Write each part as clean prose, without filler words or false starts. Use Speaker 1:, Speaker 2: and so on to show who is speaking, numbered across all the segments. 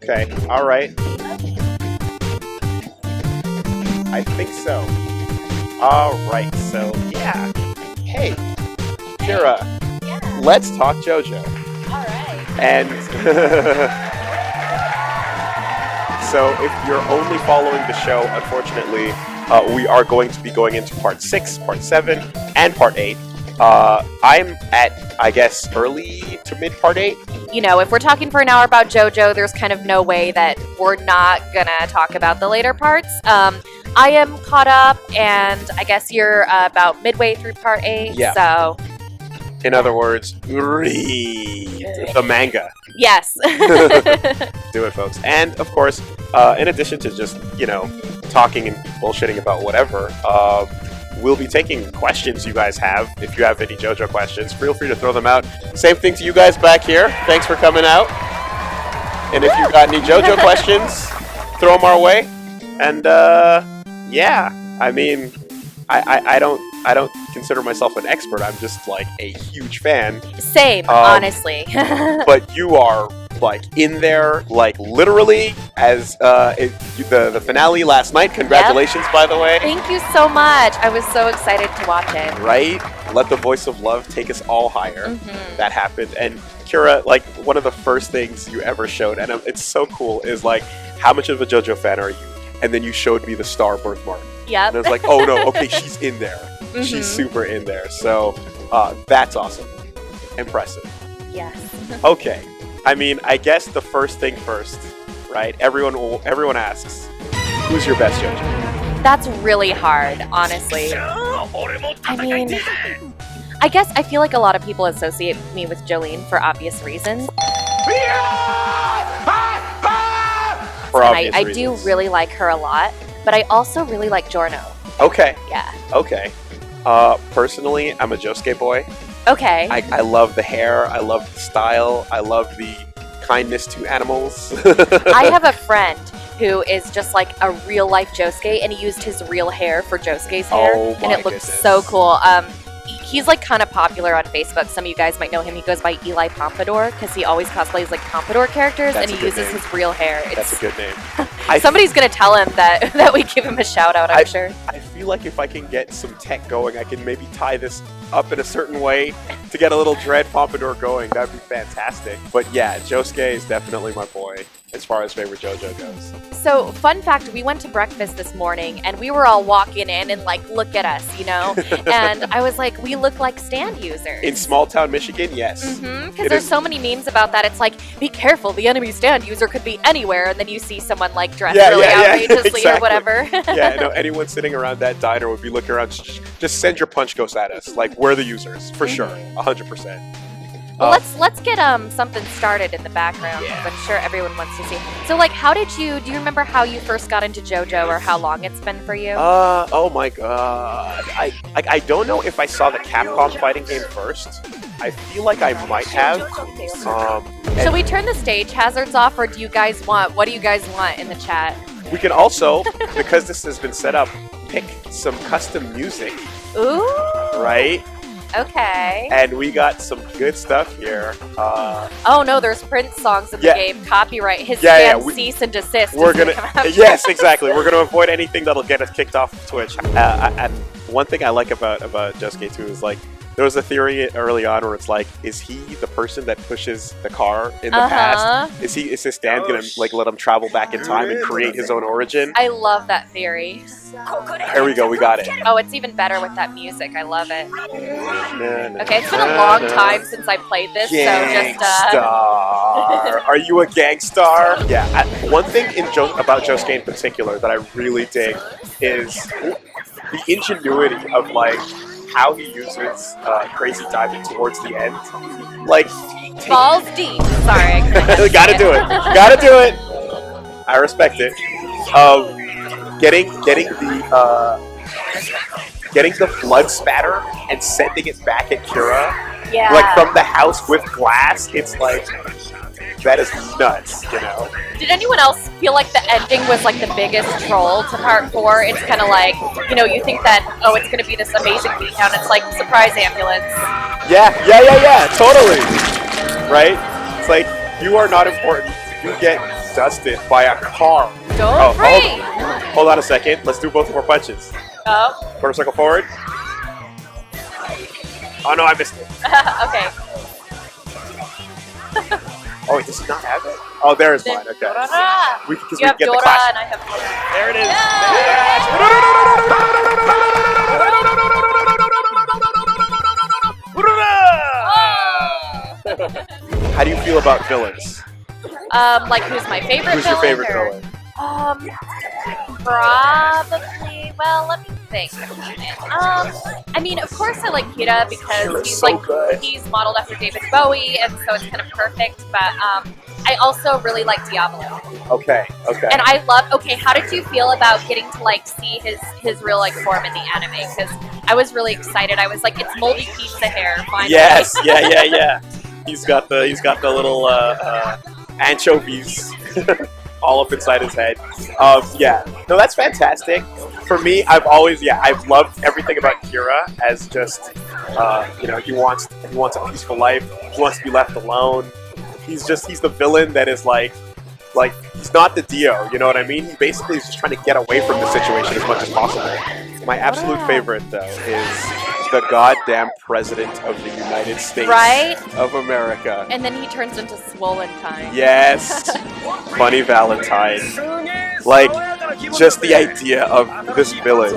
Speaker 1: Okay, alright. I think so. Alright, so yeah. Hey, Kira,
Speaker 2: Yeah.
Speaker 1: let's talk JoJo.
Speaker 2: Alright.
Speaker 1: And so if you're only following the show, unfortunately, we are going to be going into part 6, part 7, and part 8. I'm at, I guess, early to mid part 8.
Speaker 2: You know, if we're talking for an hour about JoJo, there's kind of no way that we're not gonna talk about the later parts. I am caught up, and I guess you're about midway through part 8,
Speaker 1: Yeah.
Speaker 2: so...
Speaker 1: In other words, read the manga.
Speaker 2: Yes.
Speaker 1: Do it, folks. And, of course, in addition to just, you know, talking and bullshitting about whatever, we'll be taking questions you guys have. If you have any JoJo questions, feel free to throw them out. Same thing to you guys back here. Thanks for coming out. And if you got any JoJo questions, throw them our way. And, yeah, I mean, I don't consider myself an expert. I'm just, like, a huge fan.
Speaker 2: Same, honestly.
Speaker 1: But you are, like, in there, like, literally, as the finale last night. Congratulations, by the way.
Speaker 2: Thank you so much. I was so excited to watch it.
Speaker 1: Right? Let the voice of love take us all higher.
Speaker 2: Mm-hmm.
Speaker 1: That happened. And Kira, like, one of the first things you ever showed, and it's so cool, is, like, how much of a JoJo fan are you? And then you showed me the star birthmark.
Speaker 2: Yep.
Speaker 1: And I was like, oh no, okay, she's in there.
Speaker 2: Mm-hmm.
Speaker 1: She's super in there. So, that's awesome. Impressive.
Speaker 2: Yes.
Speaker 1: Okay. I mean, I guess the first thing first, right? Everyone asks, who's your best JoJo?
Speaker 2: That's really hard, honestly. I mean, I guess I feel like a lot of people associate me with Jolene for obvious reasons. I do really like her a lot, but I also really like Giorno.
Speaker 1: Okay.
Speaker 2: Yeah.
Speaker 1: Okay. Personally, I'm a Josuke boy.
Speaker 2: Okay.
Speaker 1: I love the hair. I love the style. I love the kindness to animals.
Speaker 2: I have a friend who is just like a real life Josuke, and he used his real hair for Josuke's hair,
Speaker 1: Oh
Speaker 2: and
Speaker 1: my
Speaker 2: it looks
Speaker 1: goodness.
Speaker 2: so cool. He's like kind of popular on Facebook. Some of you guys might know him. He goes by Eli Pompadour because he always cosplays like Pompadour characters,
Speaker 1: That's
Speaker 2: and
Speaker 1: a
Speaker 2: he
Speaker 1: good
Speaker 2: uses
Speaker 1: name.
Speaker 2: his real hair.
Speaker 1: That's a good name.
Speaker 2: Somebody's gonna tell him that we give him a shout out. I'm sure.
Speaker 1: I feel like if I can get some tech going, I can maybe tie this up in a certain way to get a little dread pompadour going. That'd be fantastic. But yeah, Josuke is definitely my boy as far as favorite JoJo goes.
Speaker 2: So, fun fact, we went to breakfast this morning, and we were all walking in and like, look at us, you know? And I was like, we look like stand users.
Speaker 1: In small town Michigan, yes.
Speaker 2: Because there's so many memes about that. It's like, be careful, the enemy stand user could be anywhere, and then you see someone like dressed really outrageously
Speaker 1: exactly.
Speaker 2: or whatever.
Speaker 1: Yeah, no, anyone sitting around that diner would be looking around, just send your punch ghosts at us. Like, we're the users, for sure, 100%.
Speaker 2: Well, let's get something started in the background, because I'm sure everyone wants to see. So, like, do you remember how you first got into JoJo, or how long it's been for you?
Speaker 1: Oh my god. I don't know if I saw the Capcom fighting game first. I feel like I might have.
Speaker 2: Shall we turn the stage hazards off, or what do you guys want in the chat?
Speaker 1: We can also, because this has been set up, pick some custom music,
Speaker 2: Ooh.
Speaker 1: right?
Speaker 2: Okay.
Speaker 1: And we got some good stuff here.
Speaker 2: Oh no, there's Prince songs in the game. Copyright. His fans cease and desist.
Speaker 1: We're gonna. Yes, exactly. We're gonna avoid anything that'll get us kicked off of Twitch. And one thing I like about Josuke too is like there was a theory early on where it's like, is he the person that pushes the car in the past? Is his stand gonna like let him travel back in time and create his own origin?
Speaker 2: I love that theory.
Speaker 1: Here we go. We got it.
Speaker 2: Oh, it's even better with that music. I love it.
Speaker 1: Man.
Speaker 2: Okay, it's been a long time since I played this,
Speaker 1: Gangstar.
Speaker 2: so just
Speaker 1: Are you a gangstar? Yeah. One thing about Josuke in particular that I really dig is the ingenuity of like how he uses crazy diving towards the end. Like
Speaker 2: balls deep. Sorry.
Speaker 1: Gotta do it. Gotta do it. I respect it. Getting the blood spatter and sending it back at Kira,
Speaker 2: Yeah.
Speaker 1: like from the house with glass. It's like that is nuts, you know.
Speaker 2: Did anyone else feel like the ending was like the biggest troll to part 4? It's kind of like, you know, you think that, oh, it's going to be this amazing beatdown. It's like, surprise ambulance.
Speaker 1: Yeah, totally. Right? It's like, you are not important. You get dusted by a car.
Speaker 2: Go free!
Speaker 1: Hold on a second. Let's do both of our punches.
Speaker 2: Oh.
Speaker 1: Quarter circle forward. Oh no, I missed it.
Speaker 2: Okay.
Speaker 1: Oh, wait, does he not have it? Oh, there is mine. Okay. Because we
Speaker 2: have
Speaker 1: get
Speaker 2: Dora
Speaker 1: the clash.
Speaker 2: and I have Dora.
Speaker 1: There it is. How do you feel about villains?
Speaker 2: Like who's my favorite villain?
Speaker 1: Who's your favorite villain?
Speaker 2: Probably. Well, let me think. I mean, of course, I like Kira because he's
Speaker 1: so
Speaker 2: like
Speaker 1: good.
Speaker 2: he's modeled after David Bowie, and so it's kind of perfect. But I also really like Diablo.
Speaker 1: Okay. Okay.
Speaker 2: And I love. Okay, how did you feel about getting to like see his real like form in the anime? Because I was really excited. I was like, it's moldy pizza hair. Finally.
Speaker 1: Yes. Yeah. He's got the little anchovies all up inside his head. Yeah. No, that's fantastic. For me, I've loved everything about Kira as just, he wants a peaceful life. He wants to be left alone. He's the villain that is like he's not the Dio, you know what I mean? He basically is just trying to get away from the situation as much as possible. My absolute favorite, though, is the goddamn President of the United States of America.
Speaker 2: And then he turns into Swollen Time.
Speaker 1: Yes. Funny Valentine. Like, just the idea of this villain.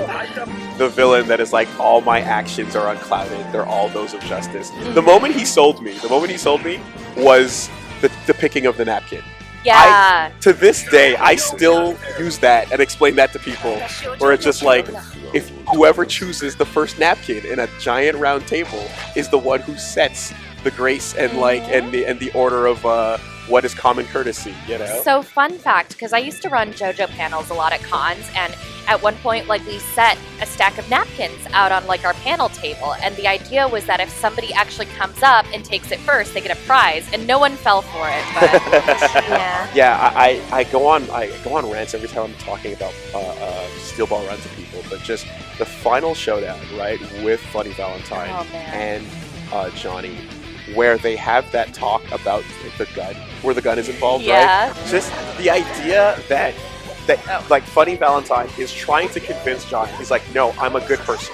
Speaker 1: The villain that is like, all my actions are unclouded. They're all those of justice. The moment he sold me was the picking of the napkin.
Speaker 2: Yeah.
Speaker 1: To this day, I still use that and explain that to people. Where it's just like, if whoever chooses the first napkin in a giant round table is the one who sets the grace and the order of what is common courtesy, you know?
Speaker 2: So fun fact, because I used to run JoJo panels a lot at cons, and at one point, like, we set a stack of napkins out on like our panel table, and the idea was that if somebody actually comes up and takes it first, they get a prize, and no one fell for it. But
Speaker 1: yeah, I go on rants every time I'm talking about Steel Ball Run to people, but just the final showdown, right, with Funny Valentine and Johnny, where they have that talk about the gun, where the gun is involved, right? Just the idea that like Funny Valentine is trying to convince Johnny. He's like, no, I'm a good person,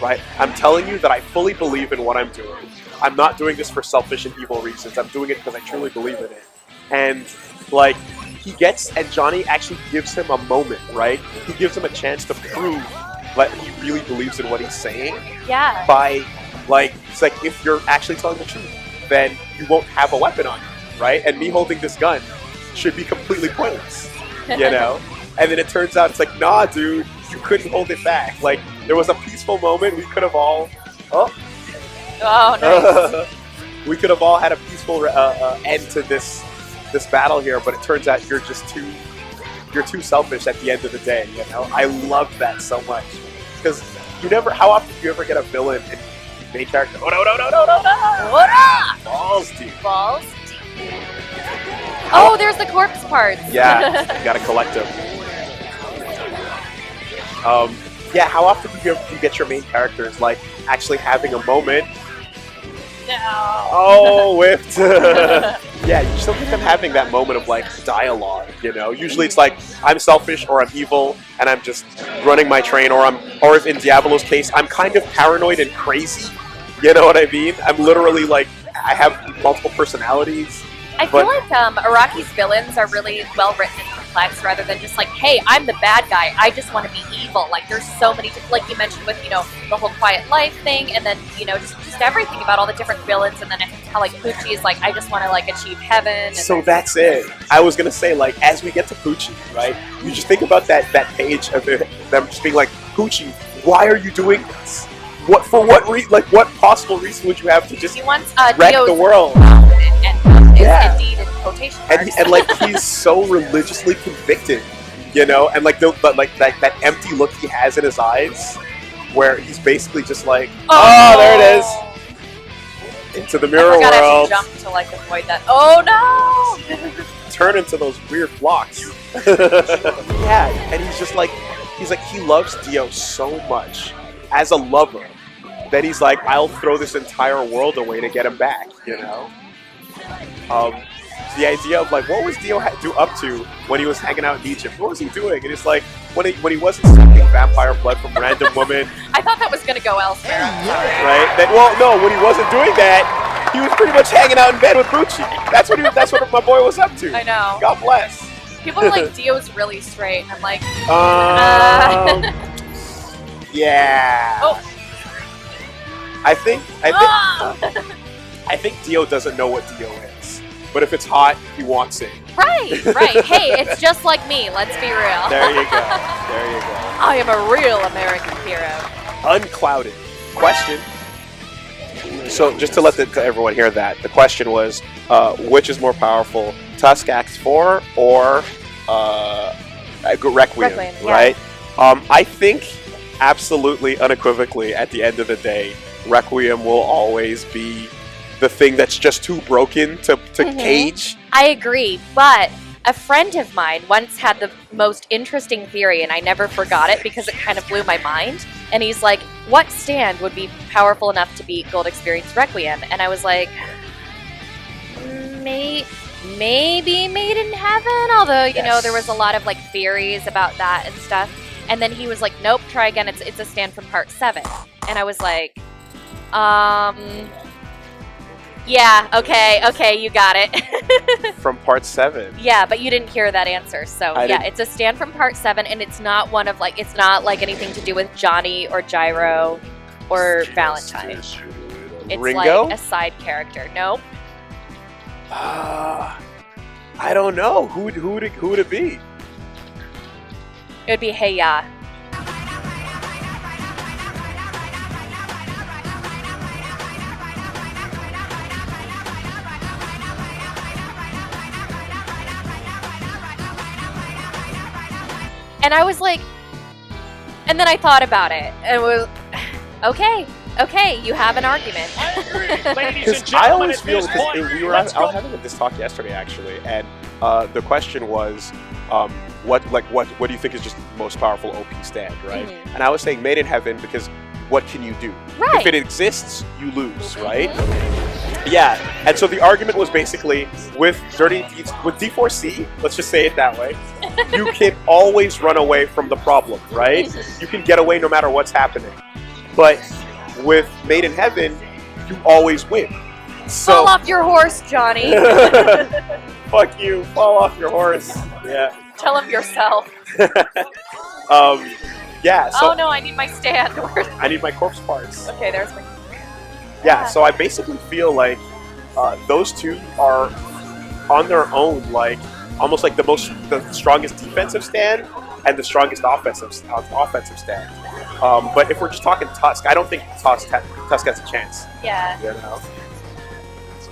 Speaker 1: right? I'm telling you that I fully believe in what I'm doing. I'm not doing this for selfish and evil reasons. I'm doing it because I truly believe in it. And like and Johnny actually gives him a moment, right? He gives him a chance to prove that he really believes in what he's saying.
Speaker 2: Yeah.
Speaker 1: By like, it's like, if you're actually telling the truth, then you won't have a weapon on you, right? And me holding this gun should be completely pointless, you know? And then it turns out it's like, nah, dude, you couldn't hold it back. Like, there was a peaceful moment. We could have all... Oh,
Speaker 2: nice.
Speaker 1: We could have all had a peaceful end to this battle here, but it turns out you're too selfish at the end of the day, you know? I love that so much. Because how often do you ever get a villain and main character? Oh, no. Balls deep.
Speaker 2: Oh, there's the corpse parts.
Speaker 1: Yeah, you gotta collect them. Yeah, how often do you get your main characters like actually having a moment?
Speaker 2: No.
Speaker 1: Oh, whipped. Yeah, you still get them having that moment of like dialogue, you know? Usually it's like, I'm selfish or I'm evil and I'm just running my train, or if in Diablo's case, I'm kind of paranoid and crazy. You know what I mean? I'm literally like, I have multiple personalities.
Speaker 2: I feel like Araki's villains are really well written and complex, rather than just like, hey, I'm the bad guy, I just want to be evil. Like, there's so many, like you mentioned with, the whole quiet life thing, and then, just everything about all the different villains, and then how like Poochie is like, I just want to like achieve heaven.
Speaker 1: So that's it. I was gonna say, like, as we get to Poochie, right? You just think about that page of them just being like, Poochie, why are you doing this? What possible reason would you have to just wreck the world?
Speaker 2: Yeah. Indeed, in quotation marks.
Speaker 1: And like, he's so religiously convicted, and like that empty look he has in his eyes, where he's basically just like, oh, there it is, into the mirror world. I
Speaker 2: have to jump to like avoid that. Oh no!
Speaker 1: Turn into those weird blocks. Yeah, and he loves Dio so much as a lover that he's like, I'll throw this entire world away to get him back, the idea of like, what was Dio up to when he was hanging out in Egypt? What was he doing? And it's like when he wasn't sucking vampire blood from random women.
Speaker 2: I thought that was gonna go elsewhere.
Speaker 1: Right? Well, no, when he wasn't doing that, he was pretty much hanging out in bed with Bucci. That's what my boy was up to.
Speaker 2: I know.
Speaker 1: God bless.
Speaker 2: People are like, Dio's really straight. I'm like,
Speaker 1: yeah.
Speaker 2: Oh.
Speaker 1: I think Dio doesn't know what Dio is. But if it's hot, he wants it.
Speaker 2: Right. Hey, it's just like me. Let's be real.
Speaker 1: There you go.
Speaker 2: I am a real American hero.
Speaker 1: Unclouded. Question. So just to let everyone hear that, the question was, which is more powerful, Tusk Acts 4 or Requiem, right? Yeah. I think absolutely unequivocally at the end of the day, Requiem will always be the thing that's just too broken to cage.
Speaker 2: I agree, but a friend of mine once had the most interesting theory, and I never forgot it because it kind of blew my mind. And he's like, what stand would be powerful enough to beat Gold Experience Requiem? And I was like, maybe Made in Heaven? Although, you know, there was a lot of like theories about that and stuff. And then he was like, nope, try again. It's a stand from part 7. And I was like, yeah, okay, you got it.
Speaker 1: From part 7.
Speaker 2: Yeah, but you didn't hear that answer. So it's a stand from part 7, and it's not one of like, it's not like anything to do with Johnny or Gyro or Valentine. It's
Speaker 1: Ringo?
Speaker 2: like a side character. Nope.
Speaker 1: I don't know. Who would it be?
Speaker 2: It would be Hey Ya. And I was like, and then I thought about it, and it was, okay, you have an argument.
Speaker 3: I agree, ladies and
Speaker 1: I
Speaker 3: gentlemen.
Speaker 1: always feel because I was having this talk yesterday actually, and the question was, what do you think is just the most powerful OP stand, right? Mm-hmm. And I was saying Made in Heaven because what can you do?
Speaker 2: Right.
Speaker 1: If it exists, you lose, right? Yeah, and so the argument was basically with D4C, let's just say it that way, you can always run away from the problem, right? You can get away no matter what's happening. But with Made in Heaven, you always win. So,
Speaker 2: fall off your horse, Johnny.
Speaker 1: Fuck you, fall off your horse. Yeah.
Speaker 2: Tell him yourself.
Speaker 1: Yeah, so
Speaker 2: oh no, I need my stand.
Speaker 1: I need my corpse parts.
Speaker 2: Okay, there's my...
Speaker 1: Yeah, so I basically feel like those two are on their own, like almost like the strongest defensive stand and the strongest offensive stand. But if we're just talking Tusk, I don't think Tusk has a chance.
Speaker 2: Yeah.
Speaker 1: You know?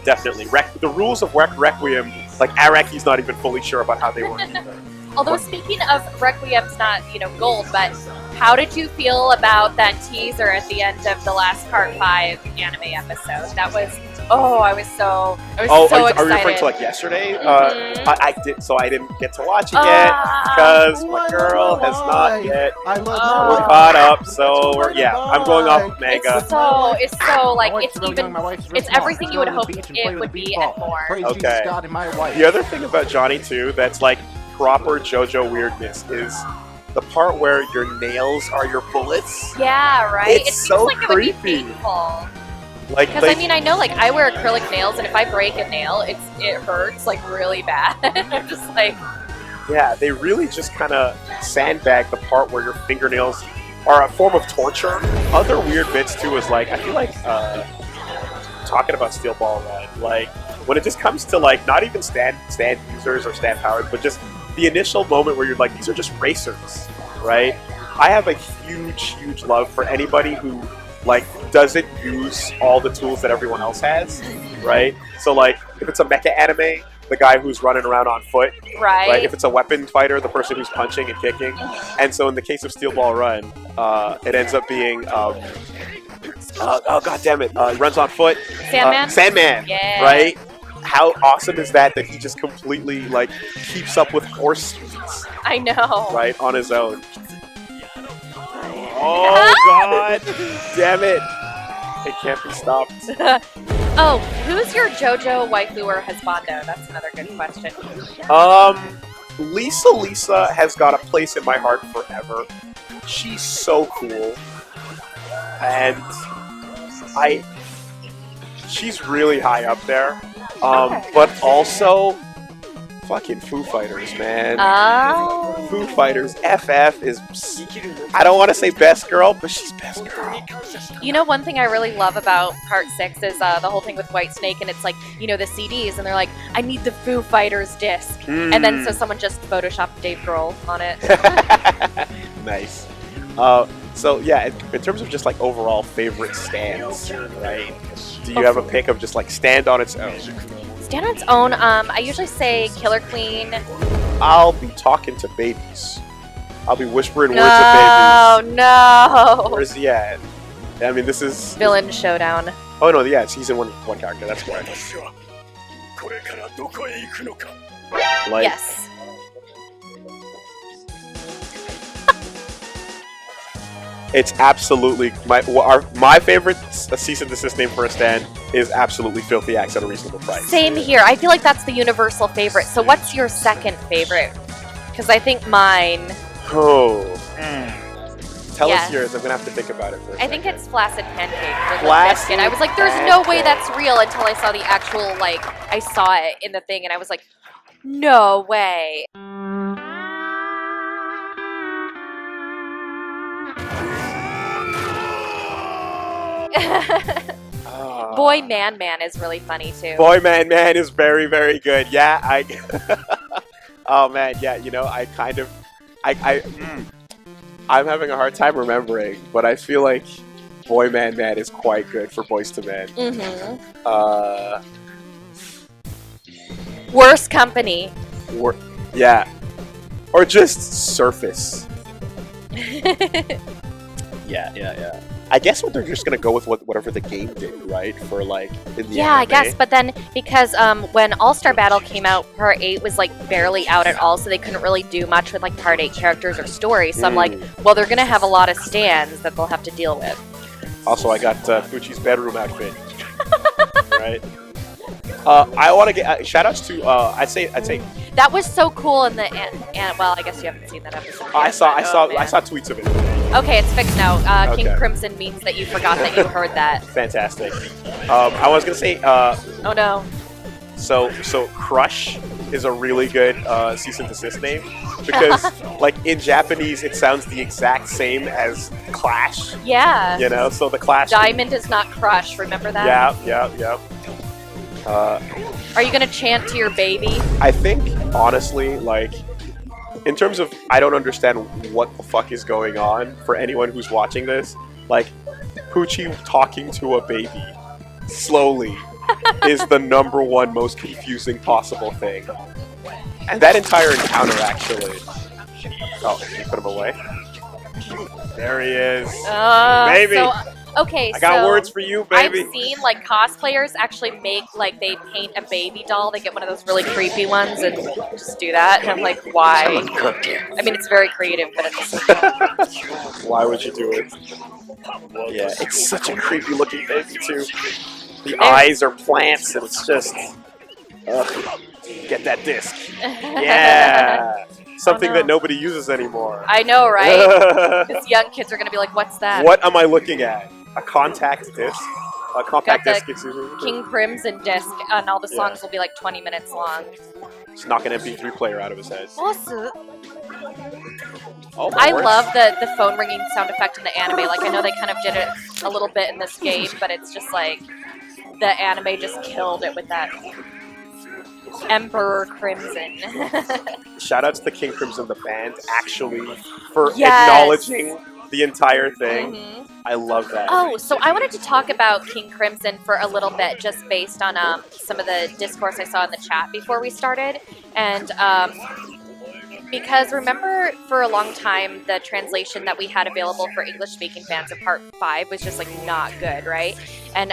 Speaker 1: Definitely. The rules of Requiem, like Araki's not even fully sure about how they work either.
Speaker 2: Although speaking of Requiem's not, gold, but how did you feel about that teaser at the end of the last Part 5 anime episode? That was, I was so excited.
Speaker 1: Are you referring to like yesterday? Mm-hmm. I didn't get to watch it yet because my girl has not yet. We're caught up, so I'm going off Manga.
Speaker 2: It's so like it's everything you would hope it would be and more.
Speaker 1: Okay. The other thing about Johnny too, that's like proper JoJo weirdness is the part where your nails are your bullets.
Speaker 2: Yeah, right.
Speaker 1: It
Speaker 2: seems
Speaker 1: so
Speaker 2: like
Speaker 1: creepy.
Speaker 2: It would be painful.
Speaker 1: Because
Speaker 2: I know, like I wear acrylic nails, and if I break a nail, it hurts like really bad. I'm just like,
Speaker 1: yeah, they really just kind of sandbag the part where your fingernails are a form of torture. Other weird bits too is like I feel like talking about Steel Ball Run, like when it just comes to like not even stand users or stand powers, but just the initial moment where you're like, these are just racers, right? I have a huge love for anybody who like doesn't use all the tools that everyone else has, right? So like if it's a mecha anime, the guy who's running around on foot, right? If it's a weapon fighter, the person who's punching and kicking. And so in the case of Steel Ball Run, it ends up being god damn it, he runs on foot. Sandman,
Speaker 2: yeah.
Speaker 1: Right? How awesome is that he just completely like keeps up with horse streets?
Speaker 2: I know.
Speaker 1: Right, on his own. Oh god damn it. It can't be stopped.
Speaker 2: Oh, who's your JoJo waifu or husbando? That's another good question.
Speaker 1: Lisa has got a place in my heart forever. She's so cool. And she's really high up there. But also, fucking Foo Fighters, man.
Speaker 2: Oh.
Speaker 1: Foo Fighters, FF is, I don't want to say best girl, but she's best girl.
Speaker 2: You know, one thing I really love about Part 6 is the whole thing with Whitesnake, and it's like, you know, the CDs, and they're like, I need the Foo Fighters disc. And then so someone just photoshopped Dave Grohl on it.
Speaker 1: Nice. So yeah, in terms of just like overall favorite stands, right? Do you have a pick of just like stand on its own?
Speaker 2: Stand on its own, I usually say Killer Queen.
Speaker 1: I'll be talking to babies. I'll be whispering words of babies.
Speaker 2: No!
Speaker 1: Where's he at? I mean, this is...
Speaker 2: Villain Showdown.
Speaker 1: Oh no, yeah, it's season one character, that's correct. Like,
Speaker 2: Yes.
Speaker 1: it's absolutely... My favorite cease and desist name for a stand is absolutely Filthy Axe at a reasonable price.
Speaker 2: Same here. I feel like that's the universal favorite. So what's your second favorite? Because I think mine...
Speaker 1: Oh. Tell
Speaker 2: Yes.
Speaker 1: us yours. I'm going to have to think about it for a
Speaker 2: I think
Speaker 1: second.
Speaker 2: it's Flaccid Pancake. For
Speaker 1: Flaccid
Speaker 2: Limp Bizkit. I was like, there's no way that's real until I saw the actual, like, I saw it in the thing and I was like, no way. Boy Man Man is really funny too.
Speaker 1: Boy Man Man is very, very good. Yeah, oh man, yeah, you know, I'm having a hard time remembering, but I feel like Boy Man Man is quite good for Boys to Men.
Speaker 2: Worst Company.
Speaker 1: Yeah. Or just Surface. Yeah. I guess what they're just gonna go with whatever the game did, right? For like in the
Speaker 2: Yeah, I
Speaker 1: anime.
Speaker 2: guess, but then because when All-Star Battle came out, Part 8 was like barely out at all, so they couldn't really do much with like Part 8 characters or story. So I'm like, well, they're gonna have a lot of stands that they'll have to deal with.
Speaker 1: Also, I got Fuchi's bedroom outfit. Right. I want to get shout-outs to I'd say
Speaker 2: That was so cool in the and well, I guess you haven't seen that episode. Yet,
Speaker 1: I saw
Speaker 2: man.
Speaker 1: tweets of it.
Speaker 2: Okay, it's fixed now.
Speaker 1: Okay.
Speaker 2: King Crimson means that you forgot that you heard that.
Speaker 1: Fantastic. I was gonna say
Speaker 2: Oh no.
Speaker 1: so Crush is a really good cease and desist name because like in Japanese it sounds the exact same as Clash.
Speaker 2: Yeah.
Speaker 1: You know, so the Clash.
Speaker 2: Diamond is not Crush. Remember that?
Speaker 1: Yeah.
Speaker 2: Are you gonna chant to your baby?
Speaker 1: I think honestly, like in terms of I don't understand what the fuck is going on for anyone who's watching this. Like Poochie talking to a baby slowly is the #1 most confusing possible thing. And that entire encounter actually. Oh, can you put him away? There he is. Baby.
Speaker 2: So, okay,
Speaker 1: I got words for you, baby.
Speaker 2: I've seen like cosplayers actually make like they paint a baby doll. They get one of those really creepy ones and just do that. And I'm like, why? I mean, it's very creative, but it's
Speaker 1: Why would you do it? Yeah, it's such a creepy looking baby too. The eyes are plants, and it's just get that disc. Yeah, something that nobody uses anymore.
Speaker 2: I know, right? Because young kids are gonna be like, "What's that?"
Speaker 1: What am I looking at? A contact disc? A compact
Speaker 2: Got
Speaker 1: disc?
Speaker 2: the
Speaker 1: Excuse me.
Speaker 2: King Crimson disc, and all the songs will be like 20 minutes long.
Speaker 1: Just knock an MP3 player out of his head.
Speaker 2: Awesome.
Speaker 1: Oh,
Speaker 2: I love the phone ringing sound effect in the anime. Like, I know they kind of did it a little bit in this game, but it's just like the anime just killed it with that Emperor Crimson.
Speaker 1: Shout out to the King Crimson, the band, actually, for acknowledging the entire thing. I love that.
Speaker 2: Oh, so I wanted to talk about King Crimson for a little bit, just based on some of the discourse I saw in the chat before we started. And because remember, for a long time, the translation that we had available for English-speaking fans of Part 5 was just, like, not good, right? And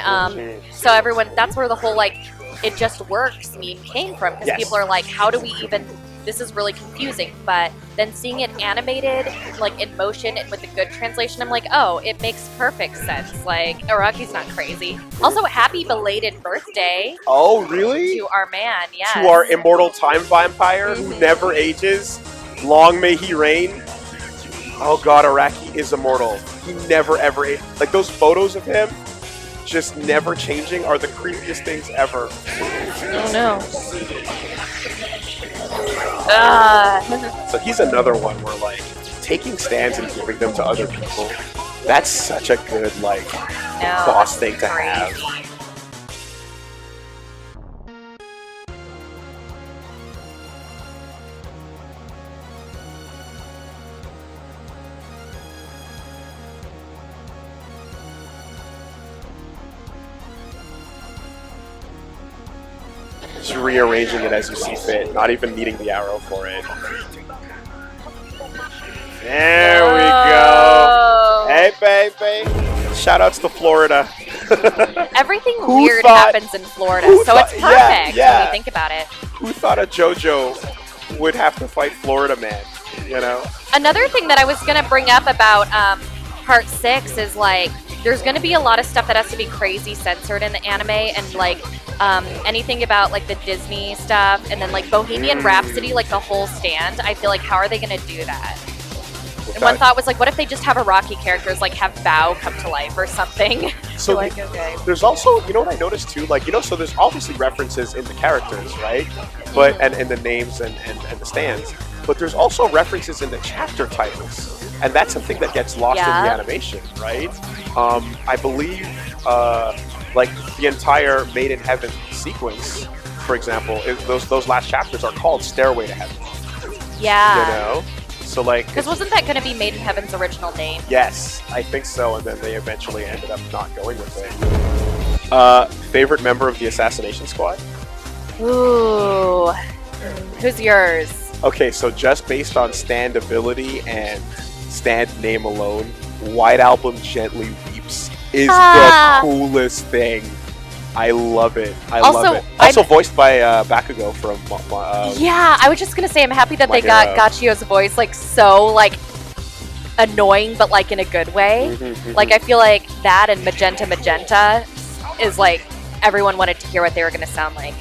Speaker 2: so everyone, that's where the whole, like, it just works meme came from, because people are like, how do we even this is really confusing. But then seeing it animated, like in motion and with a good translation, I'm like, oh, it makes perfect sense. Like, Araki's not crazy. Also, happy belated birthday.
Speaker 1: Oh, really?
Speaker 2: To our man, yes.
Speaker 1: To our immortal time vampire who never ages. Long may he reign. Oh god, Araki is immortal. He never ever ate. Like, those photos of him just never changing are the creepiest things ever.
Speaker 2: Oh no.
Speaker 1: So he's another one where, like, taking stands and giving them to other people, that's such a good, like, boss thing to have. Just rearranging it as you see fit, not even needing the arrow for it. There we go. Hey, baby. Shoutouts to Florida.
Speaker 2: Everything weird happens in Florida, so it's perfect when you think about it.
Speaker 1: Who thought a JoJo would have to fight Florida man, you know?
Speaker 2: Another thing that I was going to bring up about Part 6 is, like, there's going to be a lot of stuff that has to be crazy censored in the anime, and, like, anything about, like, the Disney stuff, and then, like, Bohemian Rhapsody, like, the whole stand. I feel like, how are they going to do that? And one thought was, like, what if they just have Iraqi characters, like, have Bao come to life or something?
Speaker 1: So
Speaker 2: like, okay.
Speaker 1: There's also, you know what I noticed too? Like, you know, so there's obviously references in the characters, right? But and the names and the stands. But there's also references in the chapter titles. And that's something that gets lost in the animation, right? I believe, like, the entire Made in Heaven sequence, for example, those last chapters are called Stairway to Heaven.
Speaker 2: Yeah.
Speaker 1: You know? So, like...
Speaker 2: Because wasn't that going to be Made in Heaven's original name?
Speaker 1: Yes, I think so, and then they eventually ended up not going with it. Favorite member of the Assassination Squad?
Speaker 2: Ooh. Who's yours?
Speaker 1: Okay, so just based on stand ability and stand name alone, White Album Gently Weeps is the coolest thing. I love it. I love it. Also voiced by Bakugo from...
Speaker 2: yeah, I was just going to say, I'm happy that they got Gachio's voice, like, so, like, annoying, but, like, in a good way. Like, I feel like that and Magenta is, like, everyone wanted to hear what they were going to sound like.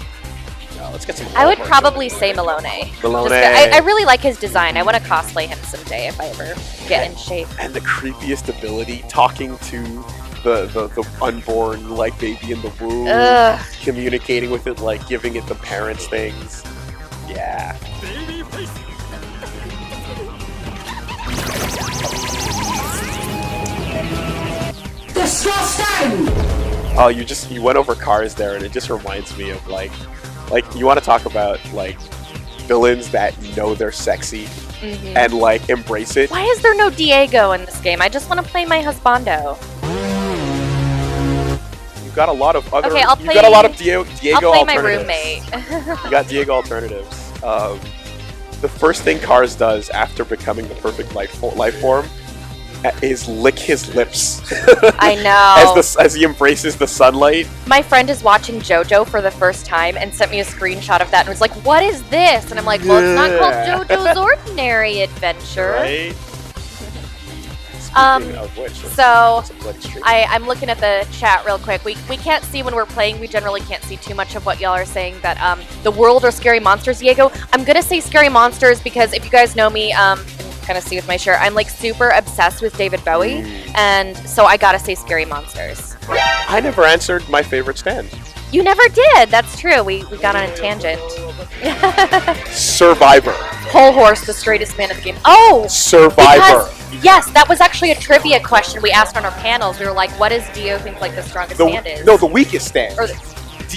Speaker 1: Let's get some.
Speaker 2: I would probably say Malone. I really like his design. I want to cosplay him someday if I ever get in shape.
Speaker 1: And the creepiest ability, talking to the unborn, like, baby in the womb, communicating with it, like, giving it the parents things. Yeah.
Speaker 3: Disgusting!
Speaker 1: Oh, you went over cars there, and it just reminds me of, like, you want to talk about, like, villains that know they're sexy and, like, embrace it.
Speaker 2: Why is there no Diego in this game? I just want to play my husbando.
Speaker 1: You've got a lot of other.
Speaker 2: Okay,
Speaker 1: you've got a lot of Diego
Speaker 2: I'll play
Speaker 1: alternatives.
Speaker 2: my roommate.
Speaker 1: You got Diego alternatives. The first thing Cars does after becoming the perfect life form is lick his lips.
Speaker 2: I know.
Speaker 1: As he embraces the sunlight.
Speaker 2: My friend is watching JoJo for the first time and sent me a screenshot of that and was like, "What is this?" And I'm like, "Well, it's not called JoJo's Ordinary Adventure."
Speaker 1: Right. Speaking of which,
Speaker 2: so I'm looking at the chat real quick. We can't see when we're playing. We generally can't see too much of what y'all are saying. But the world or scary monsters, Diego. I'm gonna say scary monsters because if you guys know me, kind of see with my shirt, I'm, like, super obsessed with David Bowie, and so I gotta say scary monsters.
Speaker 1: I never answered my favorite stand.
Speaker 2: You never did. That's true. We got on a tangent.
Speaker 1: Survivor.
Speaker 2: Whole Horse, the straightest man in the game. Oh!
Speaker 1: Survivor.
Speaker 2: Yes, that was actually a trivia question we asked on our panels. We were like, what does Dio think, like, the strongest stand is?
Speaker 1: No, the weakest stand.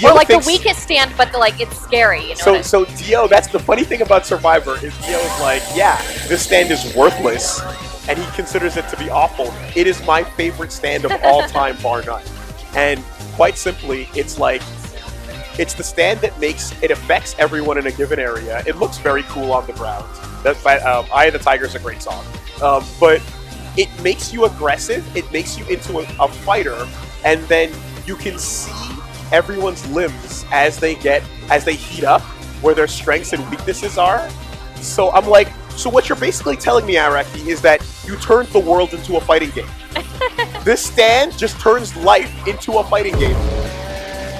Speaker 2: Or like the weakest stand, but like it's scary. You know
Speaker 1: so Dio, that's the funny thing about Survivor is Dio's like, yeah, this stand is worthless, and he considers it to be awful. It is my favorite stand of all time, bar none. And quite simply, it's like, it's the stand that affects everyone in a given area. It looks very cool on the ground. Eye of the Tiger is a great song, but it makes you aggressive. It makes you into a fighter, and then you can see everyone's limbs as they heat up, where their strengths and weaknesses are, So I'm like, so what you're basically telling me, Araki, is that you turned the world into a fighting game. This stand just turns life into a fighting game.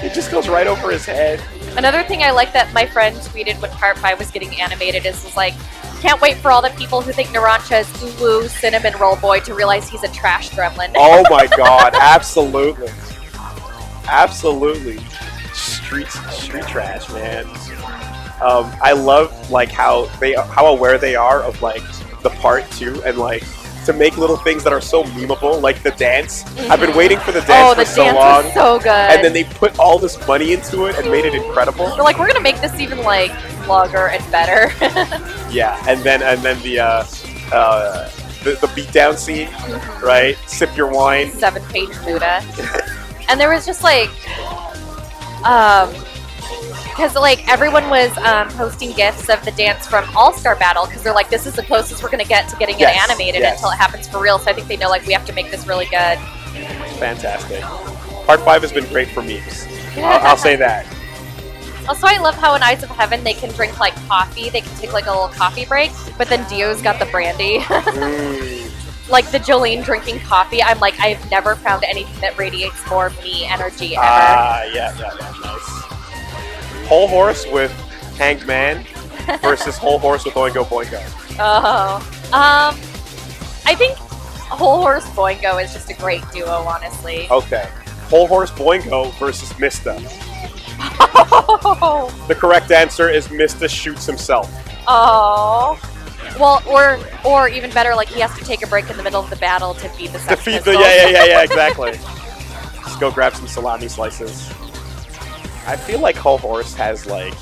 Speaker 1: It just goes right over his head.
Speaker 2: Another thing I like that my friend tweeted when Part 5 was getting animated was like, can't wait for all the people who think Narancia is Uwu Cinnamon Roll Boy to realize he's a trash gremlin.
Speaker 1: Oh my god, absolutely. Absolutely. Street trash, man. I love like how aware they are of like the part 2 and like to make little things that are so memeable, like the dance. I've been waiting for the dance for so long.
Speaker 2: Oh, the dance was so good.
Speaker 1: And then they put all this money into it and made it incredible.
Speaker 2: They're like, we're gonna make this even like vlogger and better.
Speaker 1: Yeah, and then the beatdown scene, right? Sip your wine.
Speaker 2: 7-page Buddha. And there was just like, because like everyone was posting gifs of the dance from All-Star Battle because they're like, this is the closest we're gonna get to getting it animated until it happens for real. So I think they know like we have to make this really good.
Speaker 1: Fantastic. Part 5 has been great for memes. I'll say that.
Speaker 2: Also, I love how in Eyes of Heaven they can drink like coffee. They can take like a little coffee break, but then Dio's got the brandy. Like the Jolene drinking coffee. I'm like, I've never found anything that radiates more me energy ever.
Speaker 1: Yeah, nice. Whole Horse with Hanged Man versus Whole Horse with Oingo Boingo.
Speaker 2: Oh, I think Whole Horse Boingo is just a great duo, honestly.
Speaker 1: Okay, Whole Horse Boingo versus Mista. The correct answer is Mista shoots himself.
Speaker 2: Oh. Well, or even better, like he has to take a break in the middle of the battle to feed the Sex Pistols.
Speaker 1: Yeah, exactly. Just go grab some salami slices. I feel like Whole Horse has like,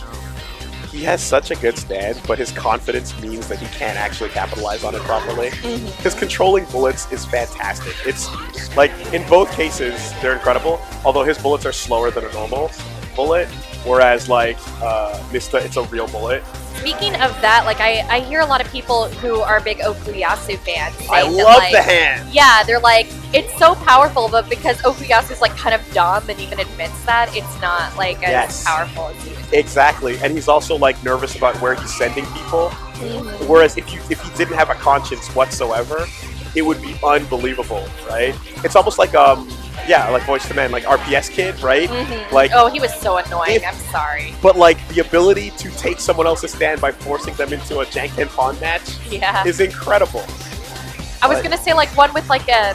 Speaker 1: he has such a good stand, but his confidence means that he can't actually capitalize on it properly. Because controlling bullets is fantastic. It's like, in both cases, they're incredible, although his bullets are slower than a normal bullet, whereas like Mista, it's a real bullet.
Speaker 2: Speaking of that, like I hear a lot of people who are big Okuyasu fans saying
Speaker 1: I love
Speaker 2: that, like,
Speaker 1: the hand!
Speaker 2: Yeah, they're like, it's so powerful, but because Okuyasu's like kind of dumb and even admits that, it's not like as powerful as he is.
Speaker 1: Exactly, and he's also like nervous about where he's sending people. Whereas if he didn't have a conscience whatsoever, it would be unbelievable, right? It's almost like like Voice to Man, like RPS Kid, right? Like,
Speaker 2: oh, he was so annoying. I'm sorry.
Speaker 1: But like the ability to take someone else's stand by forcing them into a Janken Pawn match is incredible.
Speaker 2: I was gonna say like one with like a,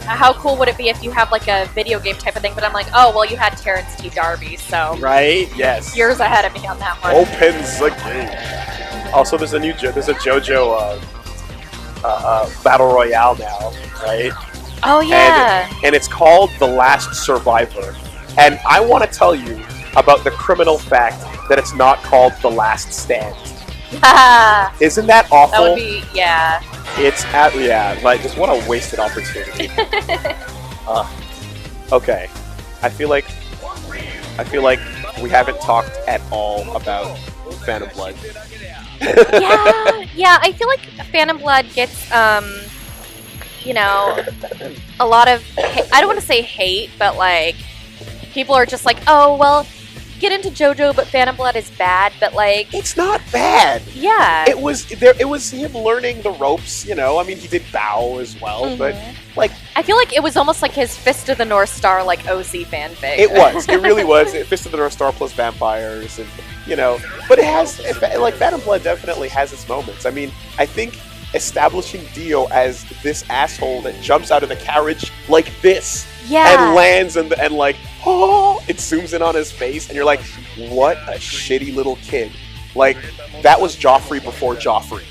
Speaker 2: how cool would it be if you have like a video game type of thing? But I'm like, oh well, you had Terrence T. Darby, so
Speaker 1: right, yes,
Speaker 2: years ahead of me on that one.
Speaker 1: Opens the game. Also, there's a JoJo Battle Royale now, right?
Speaker 2: Oh yeah.
Speaker 1: And it's called The Last Survivor. And I want to tell you about the criminal fact that it's not called The Last Stand. Isn't that awful?
Speaker 2: That would be, yeah.
Speaker 1: It's like just what a wasted opportunity. Okay. I feel like we haven't talked at all about Phantom Blood.
Speaker 2: Yeah, I feel like Phantom Blood gets you know, a lot of, I don't want to say hate, but like, people are just like, oh, well, get into JoJo, but Phantom Blood is bad, but like...
Speaker 1: It's not bad!
Speaker 2: Yeah.
Speaker 1: It was him learning the ropes, you know, I mean, he did bow as well, but like...
Speaker 2: I feel like it was almost like his Fist of the North Star, like, OC fanfic.
Speaker 1: It really was. Fist of the North Star plus vampires, and, you know, but it has, like, Phantom Blood definitely has its moments. I mean, I think establishing Dio as this asshole that jumps out of the carriage like this and lands and like, oh, it zooms in on his face and you're like, what a shitty little kid. Like, that was Joffrey before Joffrey.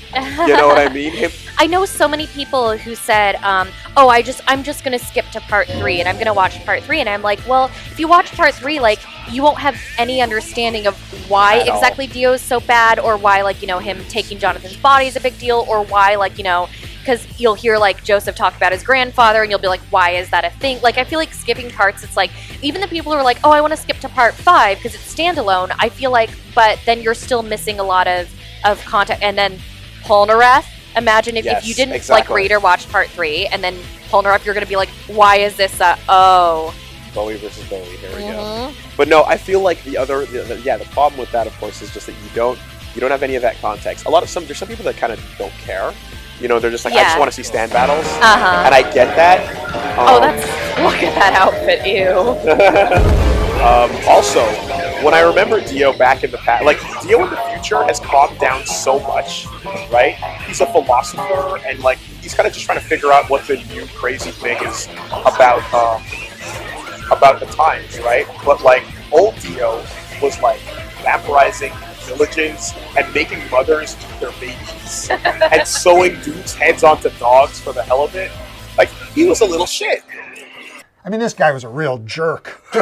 Speaker 1: You know what I mean?
Speaker 2: I know so many people who said, oh, I'm just going to skip to part 3 and I'm going to watch part 3. And I'm like, well, if you watch part 3, like, you won't have any understanding of why exactly Dio is so bad, or why, like, you know, him taking Jonathan's body is a big deal, or why, like, you know, because you'll hear, like, Joseph talk about his grandfather and you'll be like, why is that a thing? Like, I feel like skipping parts, it's like, even the people who are like, oh, I want to skip to part 5 because it's standalone, I feel like, but then you're still missing a lot of content. And then Polnareff, imagine if you didn't like read or watch part 3, and then Polnareff, you're going to be like, why is this
Speaker 1: Bowie versus Bowie, there we go. But no, I feel like the problem with that, of course, is just that You don't have any of that context. There's some people that kind of don't care. You know, they're just like, I just want to see stand battles. And I get that.
Speaker 2: Look at that outfit, ew.
Speaker 1: Also, when I remember Dio back in the past, like, Dio in the future has calmed down so much, right? He's a philosopher, and, like, he's kind of just trying to figure out what the new crazy thing is about the times, right? But, like, old Dio was, like, vaporizing villages and making mothers eat their babies and sewing dudes' heads onto dogs for the hell of it. Like, he was a little shit.
Speaker 3: I mean, this guy was a real jerk.
Speaker 2: Oh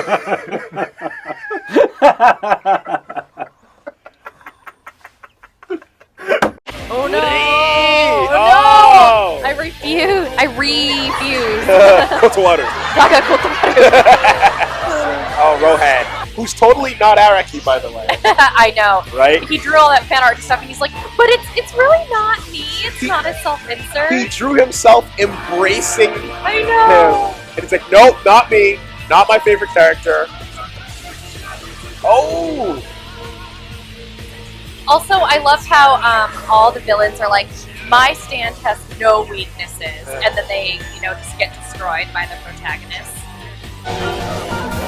Speaker 2: no! Oh no! I refuse.
Speaker 1: Kotowaru.
Speaker 2: Gaga Kotowaru.
Speaker 1: Oh, Rohan. Who's totally not Araki, by the way.
Speaker 2: I know.
Speaker 1: Right?
Speaker 2: He drew all that fan art stuff, and he's like, but it's really not me. It's not a self-insert.
Speaker 1: He drew himself embracing
Speaker 2: I know.
Speaker 1: him. And it's like, nope, not me. Not my favorite character. Oh!
Speaker 2: Also, I love how all the villains are like, my stand has no weaknesses, and then they, just get destroyed by the protagonists.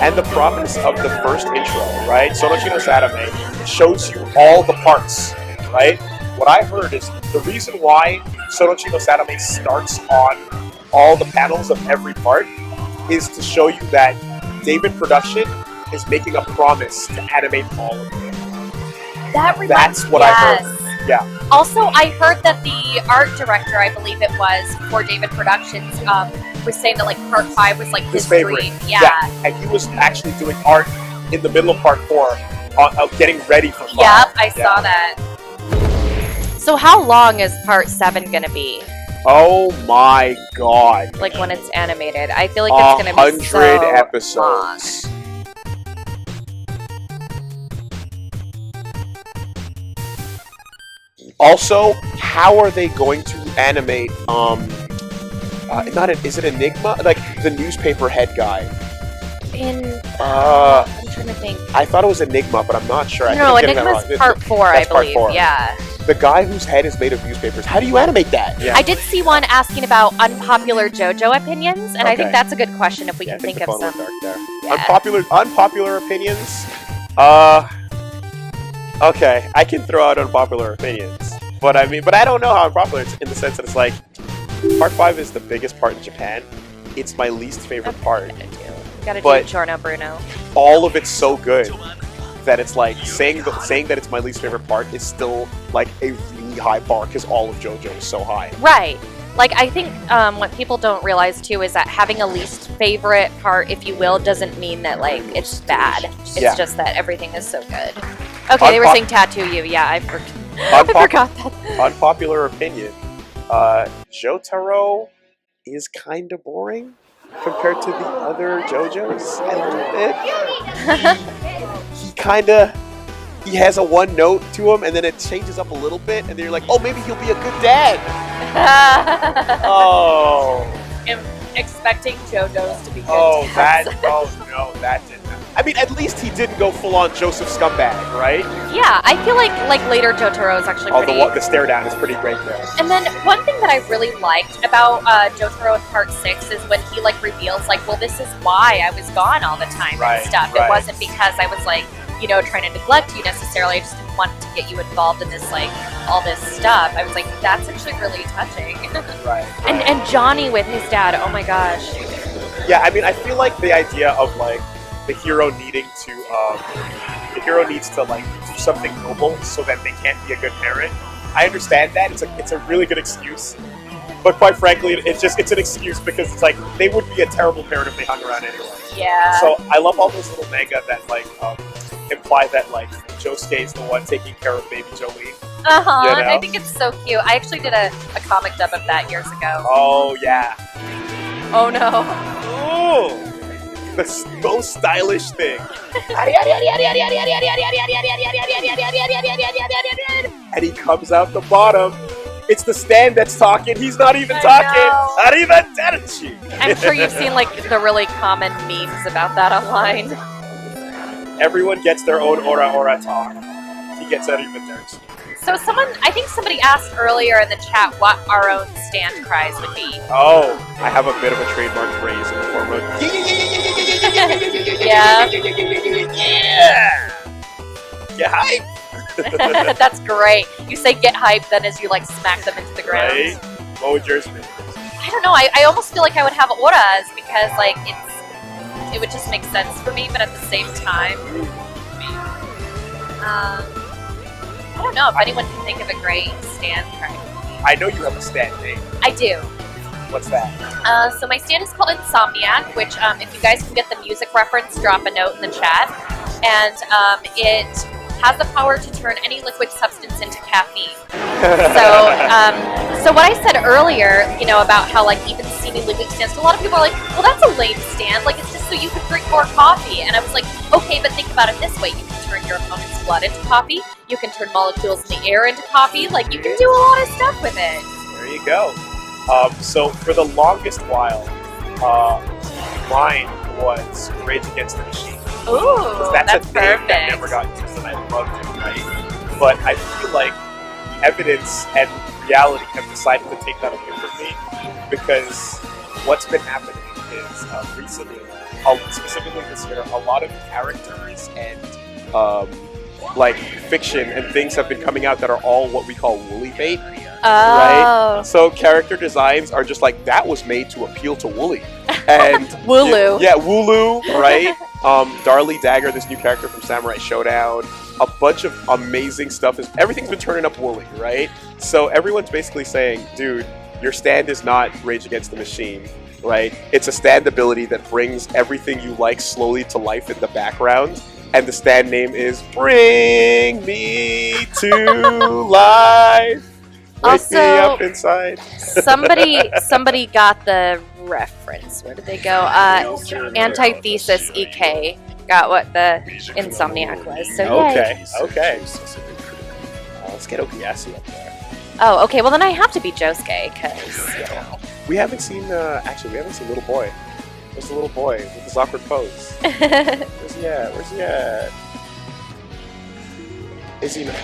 Speaker 1: And the promise of the first intro, right? Sonoshino Sadame shows you all the parts, right? What I heard is the reason why Sonoshino Sadame starts on all the panels of every part is to show you that David Production is making a promise to animate all of it. That's what I heard. Yeah.
Speaker 2: Also, I heard that the art director, I believe it was, for David Productions, was saying that, like, part 5 was, like, his
Speaker 1: favorite.
Speaker 2: dream. Yeah.
Speaker 1: And he was actually doing art in the middle of part 4, getting ready for 5.
Speaker 2: Yep, I saw that. So how long is part 7 gonna be?
Speaker 1: Oh my god.
Speaker 2: Like, when it's animated? I feel like it's gonna be
Speaker 1: 100
Speaker 2: so
Speaker 1: episodes.
Speaker 2: long.
Speaker 1: Also, how are they going to animate, is it Enigma? Like, the newspaper head guy.
Speaker 2: I'm trying to think.
Speaker 1: I thought it was Enigma, but I'm not sure.
Speaker 2: No, Enigma's part 4, I believe.
Speaker 1: Part 4.
Speaker 2: Yeah.
Speaker 1: The guy whose head is made of newspapers. How do you animate that? Yeah.
Speaker 2: I did see one asking about unpopular JoJo opinions, and I think that's a good question if we can think of some.
Speaker 1: Yeah. Unpopular opinions? Okay, I can throw out unpopular opinions. But I don't know how unpopular it's in the sense that it's like, part 5 is the biggest part in Japan. It's my least favorite part.
Speaker 2: Gotta do Giorno Bruno.
Speaker 1: All of it's so good that it's like, saying that it's my least favorite part is still like a really high bar because all of JoJo is so high.
Speaker 2: Right. Like, I think what people don't realize, too, is that having a least favorite part, if you will, doesn't mean that, like, it's bad. It's just that everything is so good. Okay, they were saying tattoo you. Yeah, I forgot that.
Speaker 1: Unpopular opinion. Jotaro is kind of boring compared to the other JoJo's a little bit. He has a one note to him, and then it changes up a little bit, and then you're like, oh, maybe he'll be a good dad. Oh.
Speaker 2: I'm expecting JoJo's to be good.
Speaker 1: Oh, no, that didn't. I mean, at least he didn't go full-on Joseph scumbag, right?
Speaker 2: Yeah, I feel like later Jotaro is actually pretty...
Speaker 1: the stare down is pretty great there.
Speaker 2: And then one thing that I really liked about Jotaro in part 6 is when he, like, reveals, like, well, this is why I was gone all the time and stuff. It wasn't because I was, like, trying to neglect you necessarily. I just didn't want to get you involved in this, like, all this stuff. I was like, that's actually really touching.
Speaker 1: Right.
Speaker 2: And Johnny with his dad, oh my gosh.
Speaker 1: Yeah, I mean, I feel like the idea of, like, the hero needs to like do something noble so that they can't be a good parent. I understand that. It's a really good excuse. But quite frankly, it's an excuse because it's like they would be a terrible parent if they hung around anyway.
Speaker 2: Yeah.
Speaker 1: So I love all those little manga that like imply that like Josuke is the one taking care of baby Jolie.
Speaker 2: I think it's so cute. I actually did a comic dub of that years ago.
Speaker 1: Oh yeah.
Speaker 2: Oh no.
Speaker 1: Oh. The most stylish thing. And he comes out the bottom. It's the stand that's talking. He's not even talking. Arrivederci.
Speaker 2: I'm sure you've seen like the really common memes about that online.
Speaker 1: Everyone gets their own Ora Ora talk. He gets arrivederci.
Speaker 2: So I think somebody asked earlier in the chat what our own stand cries would be.
Speaker 1: Oh, I have a bit of a trademark phrase in the form of
Speaker 2: Yeah.
Speaker 1: Get hype!
Speaker 2: That's great. You say get hyped, then as you like smack them into the ground.
Speaker 1: Right? What would yours be?
Speaker 2: I don't know. I almost feel like I would have auras because like it would just make sense for me, but at the same time, I don't know if anyone can think of a great stand cry.
Speaker 1: I know you have a stand name.
Speaker 2: I do.
Speaker 1: What's that?
Speaker 2: So my stand is called Insomniac, which if you guys can get the music reference, drop a note in the chat. And it has the power to turn any liquid substance into caffeine. So what I said earlier, you know, about how like even seemingly weak stands, a lot of people are like, well, that's a lame stand. Like it's just so you can drink more coffee. And I was like, okay, but think about it this way: you can turn your opponent's blood into coffee. You can turn molecules in the air into coffee. Like you can do a lot of stuff with it.
Speaker 1: There you go. So for the longest while, mine was Rage Against the Machine.
Speaker 2: Ooh,
Speaker 1: That's a name
Speaker 2: perfect.
Speaker 1: that never got used, and I loved it, right? But I feel like evidence and reality have decided to take that away from me, because what's been happening is recently, specifically this year, a lot of characters and like fiction and things have been coming out that are all what we call Woolie bait.
Speaker 2: Oh.
Speaker 1: Right? So character designs are just like, that was made to appeal to Woolie. And
Speaker 2: Wooloo.
Speaker 1: Yeah, Wooloo, right? Darlie Dagger, this new character from Samurai Showdown. A bunch of amazing stuff. Everything's been turning up Woolie, right? So everyone's basically saying, dude, your stand is not Rage Against the Machine, right? It's a stand ability that brings everything you like slowly to life in the background. And the stand name is Bring Me to Life. Wake me up inside.
Speaker 2: somebody got the reference. Where did they go? Antithesis EK got what the Insomniac was. So yay.
Speaker 1: Okay. Let's get Okiasi up there.
Speaker 2: Oh, okay. Well, then I have to be Josuke because
Speaker 1: We haven't seen Little Boy. There's the little boy with his awkward pose. Where's he at? Is he not?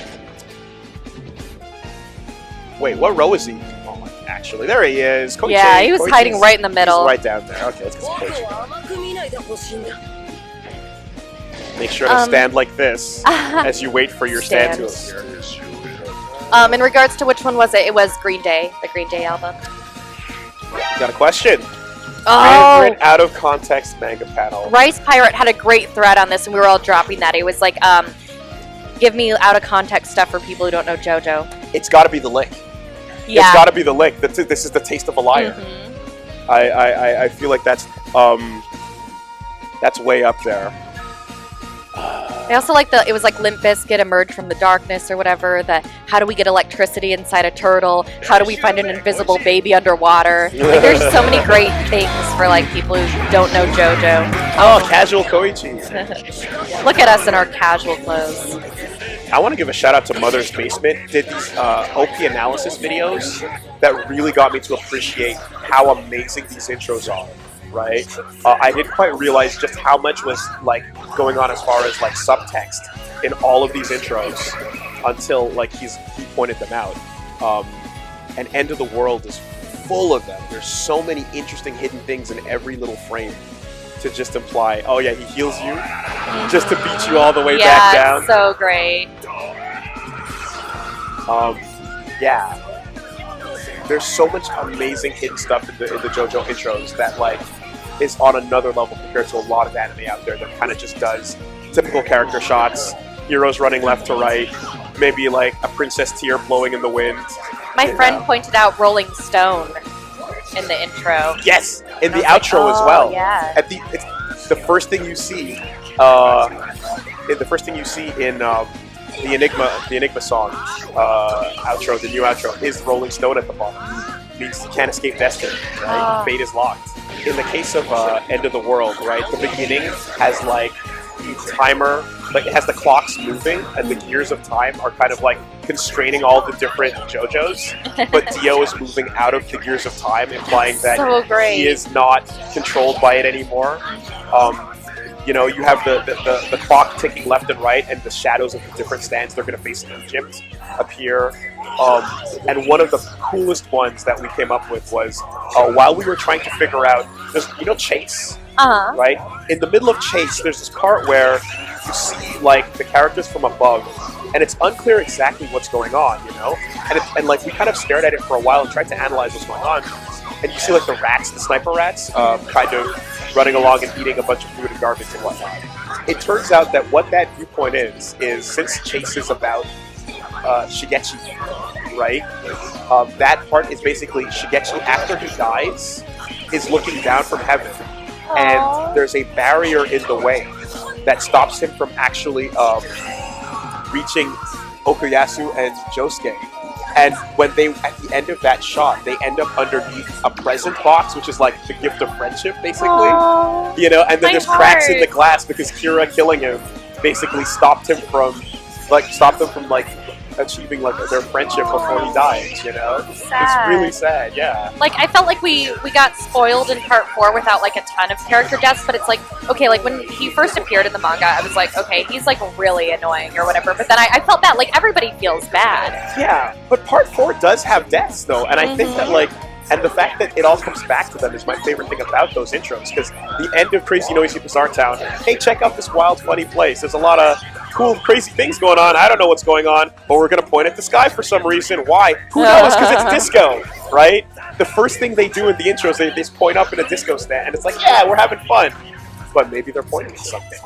Speaker 1: Wait, what row is he on, actually? There he is. Koichi.
Speaker 2: yeah, he was
Speaker 1: Koichi's-
Speaker 2: hiding right in the middle.
Speaker 1: He's right down there. Okay, let's get some Koichi. Make sure to stand like this as you wait for your stand to appear.
Speaker 2: In regards to which one was it? It was Green Day, the Green Day album.
Speaker 1: Got a question?
Speaker 2: Oh,
Speaker 1: Favorite out of context manga panel.
Speaker 2: Rice Pirate had a great thread on this, and we were all dropping that. It was like, give me out of context stuff for people who don't know JoJo.
Speaker 1: It's got to be the lick.
Speaker 2: Yeah.
Speaker 1: It's got to be the lick. This is the taste of a liar.
Speaker 2: Mm-hmm.
Speaker 1: I feel like that's way up there.
Speaker 2: I also like it was like Limp Bizkit emerged from the darkness or whatever. How do we get electricity inside a turtle? How do we find an invisible baby underwater? Like, there's so many great things for like people who don't know JoJo.
Speaker 1: Oh, casual Koichi.
Speaker 2: Look at us in our casual clothes.
Speaker 1: I want to give a shout out to Mother's Basement. Did these OP analysis videos that really got me to appreciate how amazing these intros are. Right? I didn't quite realize just how much was like going on as far as like subtext in all of these intros until like he pointed them out. And End of the World is full of them. There's so many interesting hidden things in every little frame to just imply, oh yeah, he heals you just to beat you all the way back down.
Speaker 2: Yeah, so great.
Speaker 1: Yeah. There's so much amazing hidden stuff in the JoJo intros that like is on another level compared to a lot of anime out there that kind of just does typical character shots, heroes running left to right, maybe like a princess tear blowing in the wind.
Speaker 2: My friend pointed out Rolling Stone in the intro.
Speaker 1: Yes, in the
Speaker 2: I was
Speaker 1: outro
Speaker 2: like,
Speaker 1: as well.
Speaker 2: Yeah.
Speaker 1: It's the first thing you see. The first thing you see in the Enigma song outro, the new outro, is Rolling Stone at the bottom. It means you can't escape destiny, right? Fate is locked. In the case of End of the World, right, the beginning has like the timer, like it has the clocks moving, and the gears of time are kind of like constraining all the different JoJo's, but Dio is moving out of the gears of time, implying that
Speaker 2: So great.
Speaker 1: he is not controlled by it anymore. You know, you have the clock ticking left and right, and the shadows of the different stands they're going to face in Egypt. appear. And one of the coolest ones that we came up with was while we were trying to figure out, Chase, right? In the middle of Chase, there's this part where you see like the characters from above, and it's unclear exactly what's going on, and like we kind of stared at it for a while and tried to analyze what's going on. And you see like the rats, the sniper rats, kind of running along and eating a bunch of food and garbage and whatnot. It turns out that what that viewpoint is since Chase is about Shigechi, right? That part is basically Shigechi after he dies is looking down from heaven, and there's a barrier in the way that stops him from actually reaching Okuyasu and Josuke. And when they, at the end of that shot, they end up underneath a present box, which is like the gift of friendship, basically. And then there's cracks in the glass because Kira killing him basically stopped them from achieving like their friendship before he died. It's really sad. Yeah.
Speaker 2: Like I felt like we got spoiled in part 4 without like a ton of character deaths, but it's like okay, like when he first appeared in the manga, I was like, okay, he's like really annoying or whatever. But then I felt bad. Like everybody feels bad. Yeah.
Speaker 1: But part 4 does have deaths though, and I think that like. And the fact that it all comes back to them is my favorite thing about those intros, because the end of Crazy Noisy Bizarre Town, hey, check out this wild, funny place. There's a lot of cool, crazy things going on. I don't know what's going on, but we're going to point at the sky for some reason. Why? Who knows? Because it's disco, right? The first thing they do in the intros, they just point up in a disco stand, and it's like, yeah, we're having fun. But maybe they're pointing at something,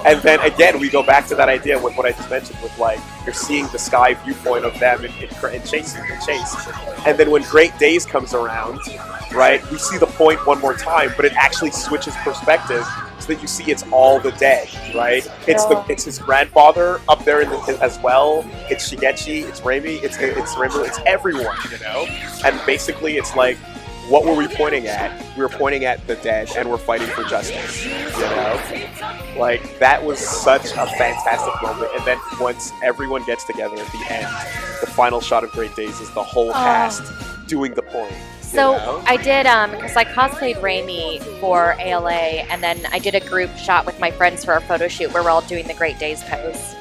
Speaker 1: And then again, we go back to that idea with what I just mentioned, with like you're seeing the sky viewpoint of them in Chase. And then when Great Days comes around, right, we see the point one more time, but it actually switches perspective so that you see it's all the dead, right? It's his grandfather up there as well. It's Shigechi, it's Reimi, it's Rainbow, it's everyone, And basically, it's like. What were we pointing at? We were pointing at the dead, and we're fighting for justice, Like, that was such a fantastic moment, and then once everyone gets together at the end, the final shot of Great Days is the whole cast doing the point.
Speaker 2: So I did, because I cosplayed Reimi for ALA, and then I did a group shot with my friends for our photo shoot where we're all doing the Great Days pose.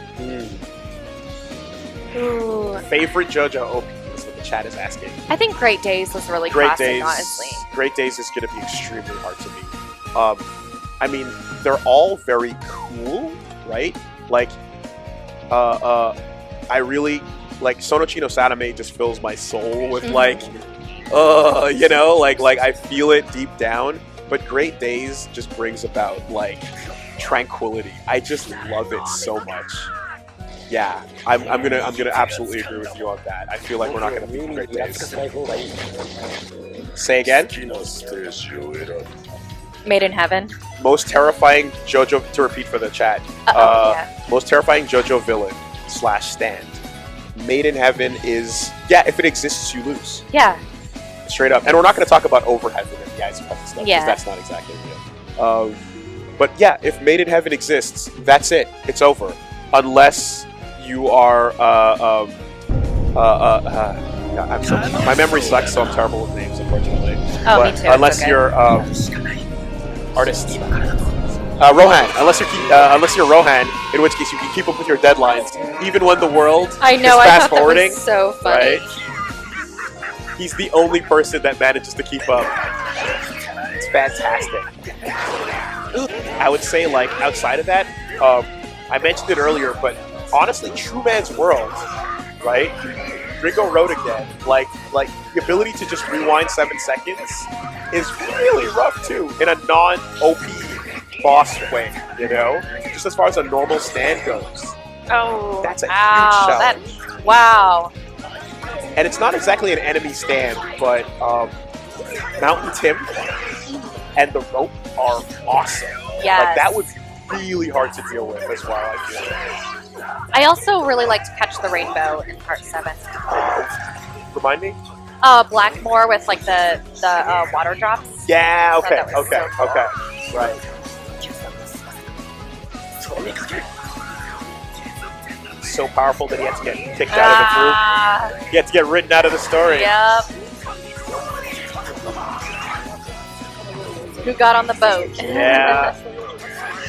Speaker 2: Ooh.
Speaker 1: Favorite JoJo OP? The chat is asking.
Speaker 2: I think Great Days was really classic, honestly.
Speaker 1: Great Days is going to be extremely hard to beat. I mean, they're all very cool, right? Like, I really, like, Sonochino Saname just fills my soul with, like, like I feel it deep down. But Great Days just brings about, like, tranquility. I just love it so much. Yeah, I'm gonna absolutely agree with you on that. I feel like we're not gonna beat Great Days. Say again?
Speaker 2: Made in Heaven.
Speaker 1: Most terrifying JoJo, to repeat for the chat. Most terrifying JoJo villain / stand. Made in Heaven is, if it exists, you lose.
Speaker 2: Yeah.
Speaker 1: Straight up. And we're not gonna talk about Over Heaven and the Eyes of Heaven stuff, because that's not exactly real. But yeah, if Made in Heaven exists, that's it. It's over. Unless you are, my memory sucks, so I'm terrible with names, unfortunately.
Speaker 2: Oh, me too.
Speaker 1: Unless you're, artist. Rohan. Unless you're Rohan, in which case you can keep up with your deadlines, even when the world is fast forwarding.
Speaker 2: So funny.
Speaker 1: Right? He's the only person that manages to keep up. It's fantastic. I would say, like, outside of that, I mentioned it earlier, but honestly, True Man's World, right? Ringo wrote again. Like the ability to just rewind 7 seconds is really rough too, in a non-OP boss way, Just as far as a normal stand goes.
Speaker 2: Oh,
Speaker 1: that's a huge challenge.
Speaker 2: Wow.
Speaker 1: And it's not exactly an enemy stand, but Mountain Tim and the rope are awesome.
Speaker 2: Yes.
Speaker 1: Like, that would be really hard to deal with as well, I feel.
Speaker 2: I also really like to catch the rainbow in part 7.
Speaker 1: Remind me?
Speaker 2: Blackmore with like the water drops.
Speaker 1: Yeah, okay. Right. So powerful that he had to get kicked out of the group. He had to get written out of the story.
Speaker 2: Yep. Who got on the boat?
Speaker 1: Yeah.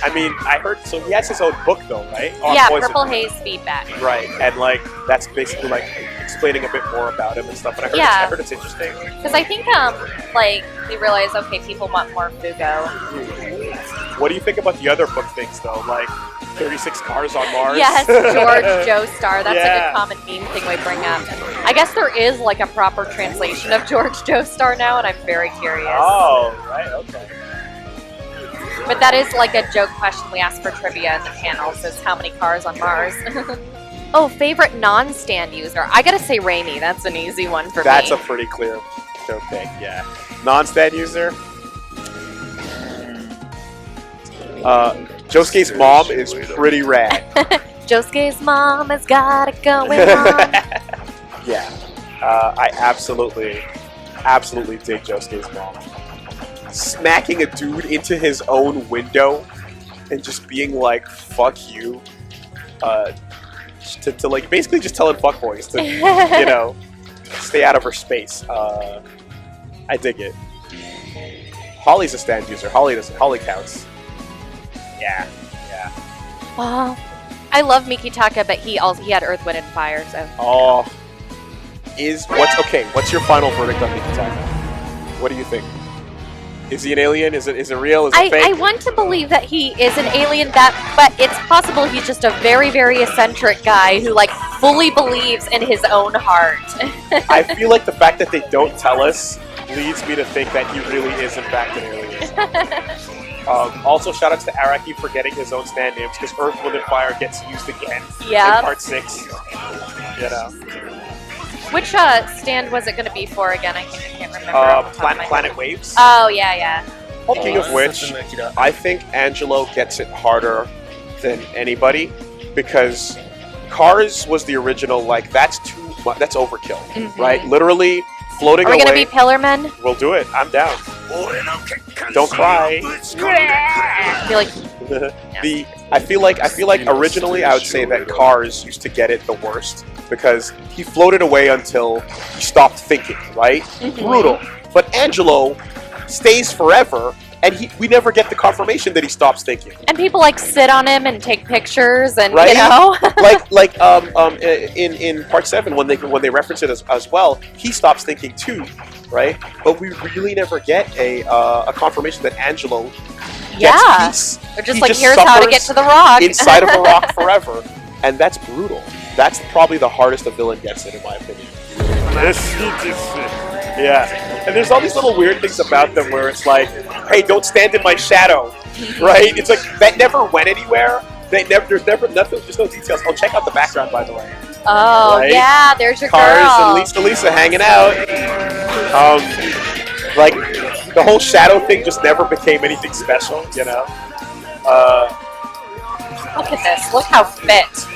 Speaker 1: I mean, I heard, so he has his own book though, right? On
Speaker 2: Yeah,
Speaker 1: Poison.
Speaker 2: Purple Haze feedback.
Speaker 1: Right, and like, that's basically like explaining a bit more about him and stuff, and I heard it's interesting.
Speaker 2: Because I think, like, we realized, okay, people want more Fugo.
Speaker 1: What do you think about the other book things though? Like, 36 Cars on Mars?
Speaker 2: Yes, George Joestar. That's
Speaker 1: Yeah.
Speaker 2: like a common meme thing we bring up. I guess there is like a proper translation of George Joestar now, and I'm very curious.
Speaker 1: Oh, right, okay.
Speaker 2: But that is like a joke question we ask for trivia in the panels, is how many cars on Mars? Oh, favorite non-stand user. I gotta say Raimi. That's an easy one for
Speaker 1: That's
Speaker 2: me.
Speaker 1: a pretty clear pick, yeah. Non-stand user? Josuke's mom is pretty rad.
Speaker 2: Josuke's mom has got it going on.
Speaker 1: Yeah. I absolutely dig Josuke's mom. Smacking a dude into his own window and just being like, fuck you. To like basically just telling fuckboys to, you know, stay out of her space. I dig it. Holly's a stand user. Holly counts. Yeah.
Speaker 2: Well, I love Mikitaka, but he had Earth, Wind, and Fire, so.
Speaker 1: Oh. What's your final verdict on Mikitaka? What do you think? Is he an alien? Is it real? Is it fake?
Speaker 2: I want to believe that he is an alien, but it's possible he's just a very, very eccentric guy who like fully believes in his own heart.
Speaker 1: I feel like the fact that they don't tell us leads me to think that he really is in fact an alien. Also, shoutouts to Araki for getting his own stand names, because Earth, Wind, and Fire gets used again in part 6. You know.
Speaker 2: Which stand was it going to be for again? I can't remember.
Speaker 1: Planet Waves.
Speaker 2: Oh, yeah.
Speaker 1: Speaking of which, I think Angelo gets it harder than anybody, because Cars was the original, like, that's overkill, right? Literally floating away.
Speaker 2: Are we going to be Pillarmen?
Speaker 1: We'll do it. I'm down. Don't cry.
Speaker 2: I feel like...
Speaker 1: I feel like originally I would say that Cars used to get it the worst, because he floated away until he stopped thinking, right? Brutal. But Angelo stays forever, and we never get the confirmation that he stops thinking.
Speaker 2: And people like sit on him and take pictures, and
Speaker 1: right?
Speaker 2: you know,
Speaker 1: in part 7 when they reference it as well, he stops thinking too, right? But we really never get a confirmation that Angelo gets peace.
Speaker 2: They're just like, here's how to get to the rock
Speaker 1: inside of a rock forever, and that's brutal. That's probably the hardest a villain gets in my opinion. Yeah, and there's all these little weird things about them where it's like, hey, don't stand in my shadow, right? It's like, that never went anywhere. There's no details. Oh, check out the background, by the way.
Speaker 2: Oh, right? Yeah, there's your
Speaker 1: Cars
Speaker 2: girl.
Speaker 1: and Lisa hanging out. Like, the whole shadow thing just never became anything special, you know?
Speaker 2: Look at this. Look how fit.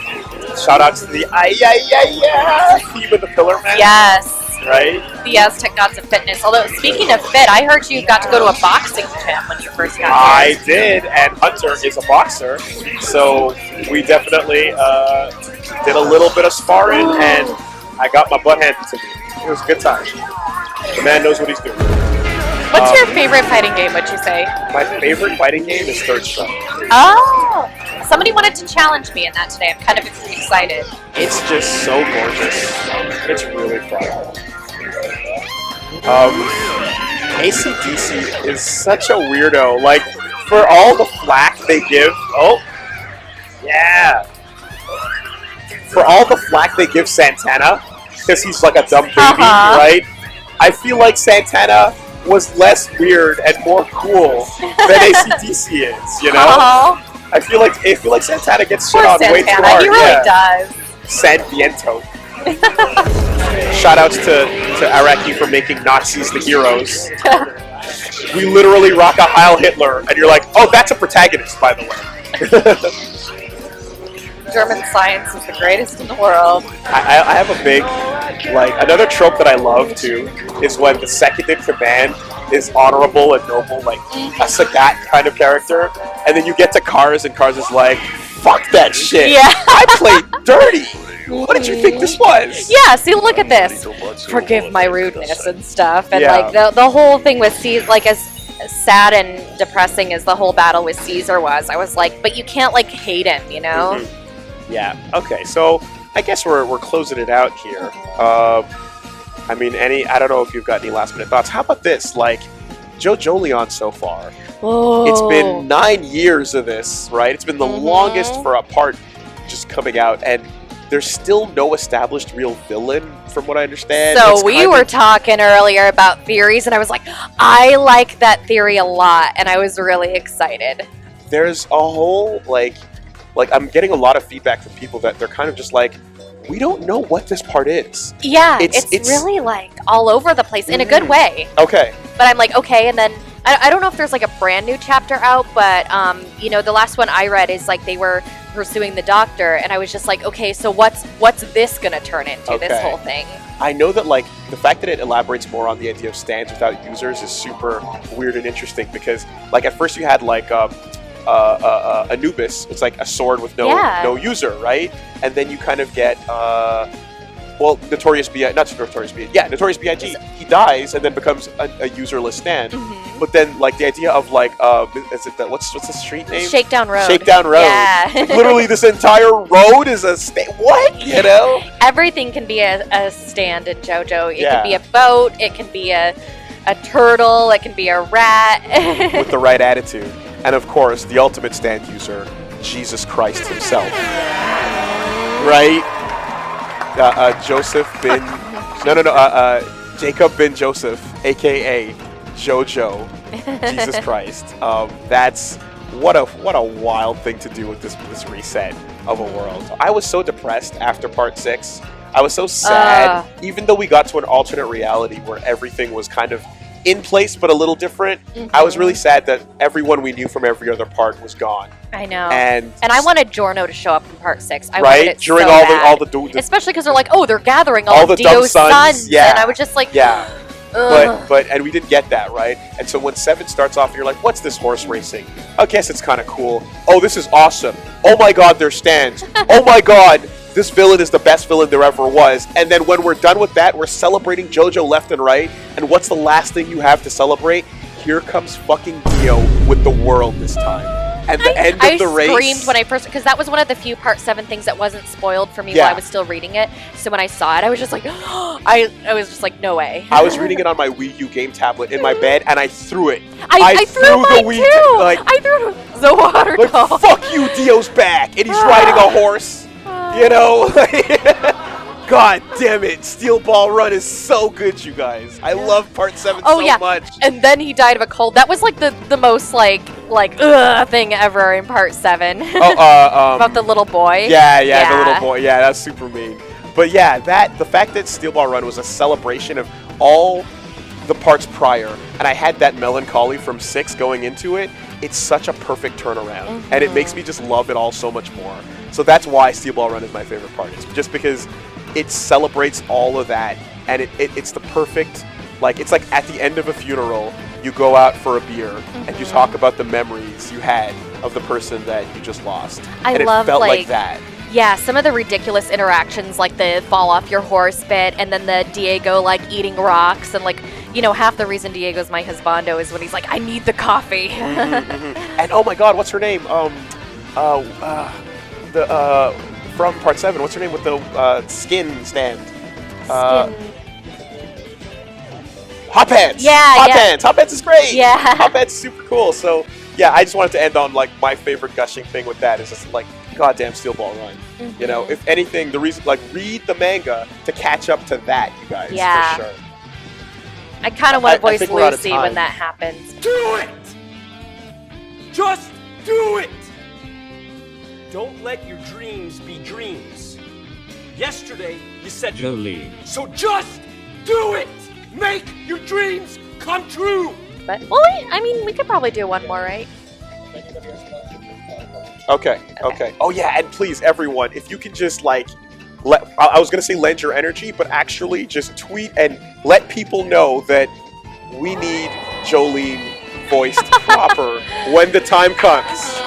Speaker 1: Shout out to the theme of the Pillarmen.
Speaker 2: Yes.
Speaker 1: Right?
Speaker 2: The Aztec Gods of Fitness. Although, speaking of fit, I heard you got to go to a boxing gym when you first got here.
Speaker 1: I did, and Hunter is a boxer, so we definitely did a little bit of sparring, and I got my butt handed to me. It was a good time. The man knows what he's doing.
Speaker 2: What's your favorite fighting game, would you say?
Speaker 1: My favorite fighting game is Third Strike. Oh!
Speaker 2: Somebody wanted to challenge me in that today. I'm kind of excited.
Speaker 1: It's just so gorgeous. It's really fun. AC/DC is such a weirdo. Like, for all the flack they give... Oh! Yeah! For all the flack they give Santana, because he's like a dumb baby, right? I feel like Santana was less weird and more cool than AC/DC is, you know? I feel like Santana gets shit on way too hard.
Speaker 2: He really does.
Speaker 1: Sanviento. Shoutouts to Araki for making Nazis the heroes. We literally rock a Heil Hitler, and you're like, oh, that's a protagonist, by the way.
Speaker 2: German science is the greatest in the world.
Speaker 1: I have a big, another trope that I love, too, is when the second in command is honorable and noble, like a Sagat kind of character, and then you get to Cars, and Cars is like, fuck that shit. Yeah. I played dirty. What did you think this was?
Speaker 2: Yeah, see, look at this. Forgive my rudeness and stuff. And, the whole thing with as sad and depressing as the whole battle with Caesar was, I was like, but you can't like hate him, you know?
Speaker 1: Yeah. Okay. So I guess we're closing it out here. I mean, I don't know if you've got any last minute thoughts. How about this? Like, Jojolion so far.
Speaker 2: Oh.
Speaker 1: It's been 9 years of this, right? It's been the longest for a part just coming out, and there's still no established real villain, from what I understand.
Speaker 2: So we were talking earlier about theories, and I was like, I like that theory a lot, and I was really excited.
Speaker 1: There's a whole, like I'm getting a lot of feedback from people that they're kind of just like, we don't know what this part is.
Speaker 2: Yeah, it's really like all over the place in a good way.
Speaker 1: Okay.
Speaker 2: But I'm like, okay, and then I don't know if there's like a brand new chapter out, but you know, the last one I read is like they were pursuing the doctor, and I was just like, okay, so what's this gonna turn into, this whole thing?
Speaker 1: I know that like the fact that it elaborates more on the idea of stands without users is super weird and interesting, because like at first you had like Anubis, it's like a sword with no user, right? And then you kind of get Notorious B.I.G. Notorious B.I.G. He dies and then becomes a userless stand. But then like the idea of like what's the street name?
Speaker 2: Shakedown Road.
Speaker 1: Shakedown Road.
Speaker 2: Yeah.
Speaker 1: Like, literally this entire road is a stand. What? You know?
Speaker 2: Everything can be a stand in JoJo. It can be a boat, it can be a turtle, it can be a rat.
Speaker 1: With the right attitude. And of course, the ultimate stand user, Jesus Christ himself. Right? Jacob bin Joseph, aka JoJo, Jesus Christ. That's what a wild thing to do with this reset of a world. I was so depressed after part 6. I was so sad, even though we got to an alternate reality where everything was kind of in place but a little different. I was really sad that everyone we knew from every other part was gone.
Speaker 2: I know.
Speaker 1: And
Speaker 2: I wanted Giorno to show up in part 6. I
Speaker 1: right?
Speaker 2: wanted it
Speaker 1: During
Speaker 2: so
Speaker 1: all
Speaker 2: bad.
Speaker 1: the
Speaker 2: especially because they're like, oh, they're gathering all
Speaker 1: the
Speaker 2: of Dio's
Speaker 1: dumb
Speaker 2: sons.
Speaker 1: Yeah.
Speaker 2: And I was just like,
Speaker 1: yeah. But we didn't get that, right? And so when 7 starts off, you're like, what's this horse racing? I guess it's kind of cool. Oh, this is awesome. Oh my god, there's stands. Oh my god, this villain is the best villain there ever was. And then when we're done with that, we're celebrating JoJo left and right. And what's the last thing you have to celebrate? Here comes fucking Dio with the world this time. And the end of the race. I screamed
Speaker 2: when I first, because that was one of the few part 7 things that wasn't spoiled for me while I was still reading it. So when I saw it, I was just like, I was just like, no way.
Speaker 1: I was reading it on my Wii U game tablet in my bed, and I threw it.
Speaker 2: I threw the Wii too. I threw Zohar.
Speaker 1: Like, fuck you, Dio's back, and he's riding a horse. You know. God damn it! Steel Ball Run is so good, you guys. I love part 7 so much.
Speaker 2: And then he died of a cold. That was like the most like thing ever in part 7. About the little boy.
Speaker 1: Yeah, the little boy. Yeah, that's super mean. But yeah, the fact that Steel Ball Run was a celebration of all the parts prior, and I had that melancholy from 6 going into it. It's such a perfect turnaround, and it makes me just love it all so much more. So that's why Steel Ball Run is my favorite part. It's just because it celebrates all of that, and it's the perfect, like, it's like at the end of a funeral, you go out for a beer, and you talk about the memories you had of the person that you just lost.
Speaker 2: And
Speaker 1: it felt like that.
Speaker 2: Yeah, some of the ridiculous interactions, like the fall off your horse bit, and then the Diego, like, eating rocks, and, like, you know, half the reason Diego's my husbando is when he's like, I need the coffee.
Speaker 1: And oh my god, what's her name? From part 7, what's her name with the skin stand? Hot Pants! Hot Pants! Hot Pants is great!
Speaker 2: Yeah.
Speaker 1: Hot Pants is super cool. So, yeah, I just wanted to end on, like, my favorite gushing thing with that is just, like, goddamn Steel Ball Run. You know, if anything, the reason, like, read the manga to catch up to that, you guys, for sure.
Speaker 2: I kind of want to voice Lucy when that happens.
Speaker 4: Do it! Just do it! Don't let your dreams be dreams. Yesterday, you said
Speaker 5: Jolie.
Speaker 4: So just do it! Make your dreams come true!
Speaker 2: But, well, I mean, we could probably do one more, right?
Speaker 1: Okay. Oh yeah, and please, everyone, if you can just, like, I was going to say lend your energy, but actually just tweet and let people know that we need Jolene voiced proper when the time comes.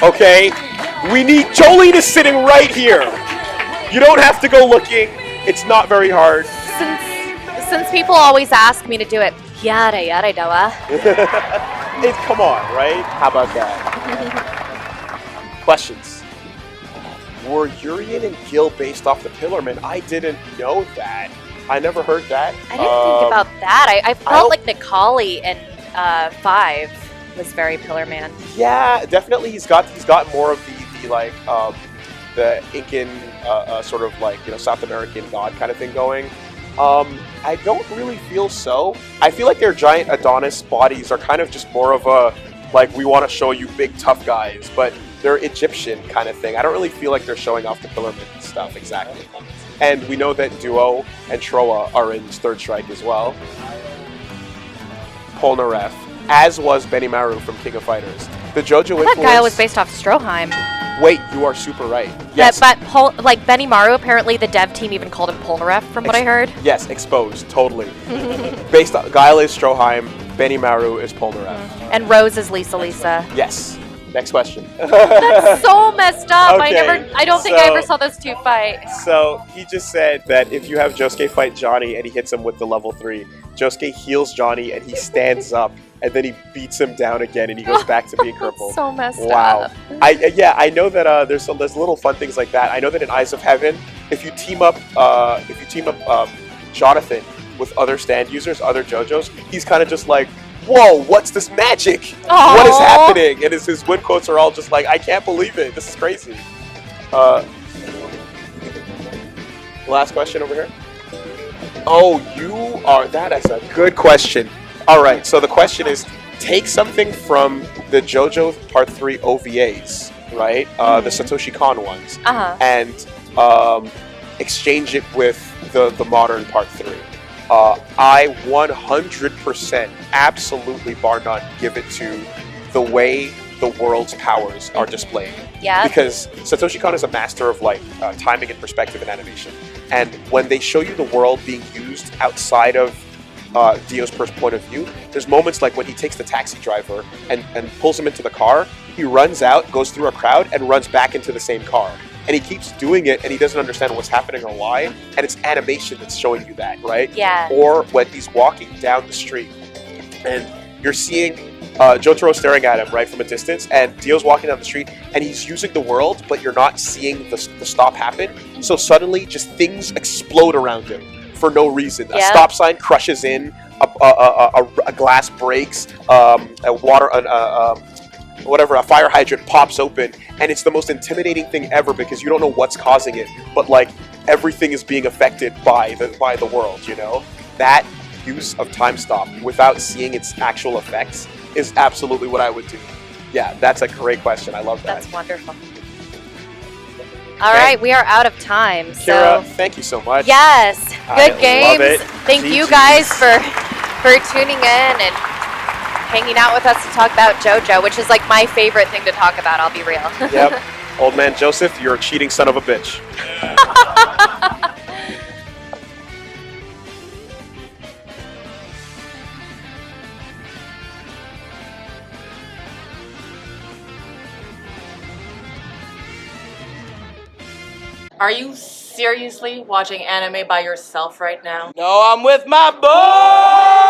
Speaker 1: Okay? Jolene is sitting right here. You don't have to go looking. It's not very hard.
Speaker 2: Since people always ask me to do it, yada yada dawa.
Speaker 1: Come on, right? How about that? Questions. Were Urian and Gil based off the Pillarman? I didn't know that. I never heard that.
Speaker 2: I didn't think about that. I felt like Nikali in 5 was very Pillarman.
Speaker 1: Yeah, definitely. He's got more of the Incan sort of like, you know, South American god kind of thing going. I don't really feel so. I feel like their giant Adonis bodies are kind of just more of a, like, we want to show you big tough guys, but they're Egyptian kind of thing. I don't really feel like they're showing off the Pillarman stuff exactly. And we know that Duo and Troa are in Third Strike as well. Polnareff, as was Benimaru from King of Fighters. The JoJo influence...
Speaker 2: That guy was based off Stroheim.
Speaker 1: Wait, you are super right. Yes.
Speaker 2: But like Benimaru, apparently the dev team even called him Polnareff, from what I heard.
Speaker 1: Yes, exposed, totally. Based on Guile is Stroheim, Benimaru is Polnareff.
Speaker 2: And Rose is Lisa.
Speaker 1: Yes. Next question.
Speaker 2: That's so messed up.
Speaker 1: Okay,
Speaker 2: I don't think I ever saw those two fight.
Speaker 1: So he just said that if you have Josuke fight Johnny and he hits him with the level 3, Josuke heals Johnny and he stands up and then he beats him down again and he goes back to being crippled.
Speaker 2: So messed
Speaker 1: wow.
Speaker 2: up.
Speaker 1: I know that there's little fun things like that. I know that in Eyes of Heaven, if you team up Jonathan with other stand users, other JoJo's, he's kind of just like, whoa, what's this magic?
Speaker 2: Aww.
Speaker 1: What is happening? And his win quotes are all just like, I can't believe it. This is crazy. Last question over here. Oh, that is a good question. All right, so the question is, take something from the JoJo Part 3 OVAs, right? The Satoshi Kon ones. And exchange it with the modern Part 3. I 100%, absolutely bar none, give it to the way the world's powers are displayed.
Speaker 2: Yeah.
Speaker 1: Because Satoshi Kon is a master of like timing and perspective and animation. And when they show you the world being used outside of Dio's first point of view, there's moments like when he takes the taxi driver and pulls him into the car, he runs out, goes through a crowd, and runs back into the same car. And he keeps doing it, and he doesn't understand what's happening or why, and it's animation that's showing you that, right?
Speaker 2: Yeah.
Speaker 1: Or when he's walking down the street, and you're seeing Jotaro staring at him, right, from a distance, and Dio's walking down the street, and he's using the world, but you're not seeing the stop happen, so suddenly just things explode around him for no reason.
Speaker 2: Yeah.
Speaker 1: A stop sign crushes in, a glass breaks, a fire hydrant pops open, and it's the most intimidating thing ever because you don't know what's causing it, but like everything is being affected by the world, you know? That use of time stop without seeing its actual effects is absolutely what I would do. Yeah, that's a great question. I love that.
Speaker 2: That's wonderful. All right, we are out of time.
Speaker 1: Kira, thank you so much.
Speaker 2: Yes, good
Speaker 1: I
Speaker 2: games.
Speaker 1: love it.
Speaker 2: Thank you guys for tuning in and hanging out with us to talk about JoJo, which is like my favorite thing to talk about, I'll be real.
Speaker 1: Yep. Old man Joseph, you're a cheating son of a bitch.
Speaker 5: Are you seriously watching anime by yourself right now?
Speaker 4: No, I'm with my boy!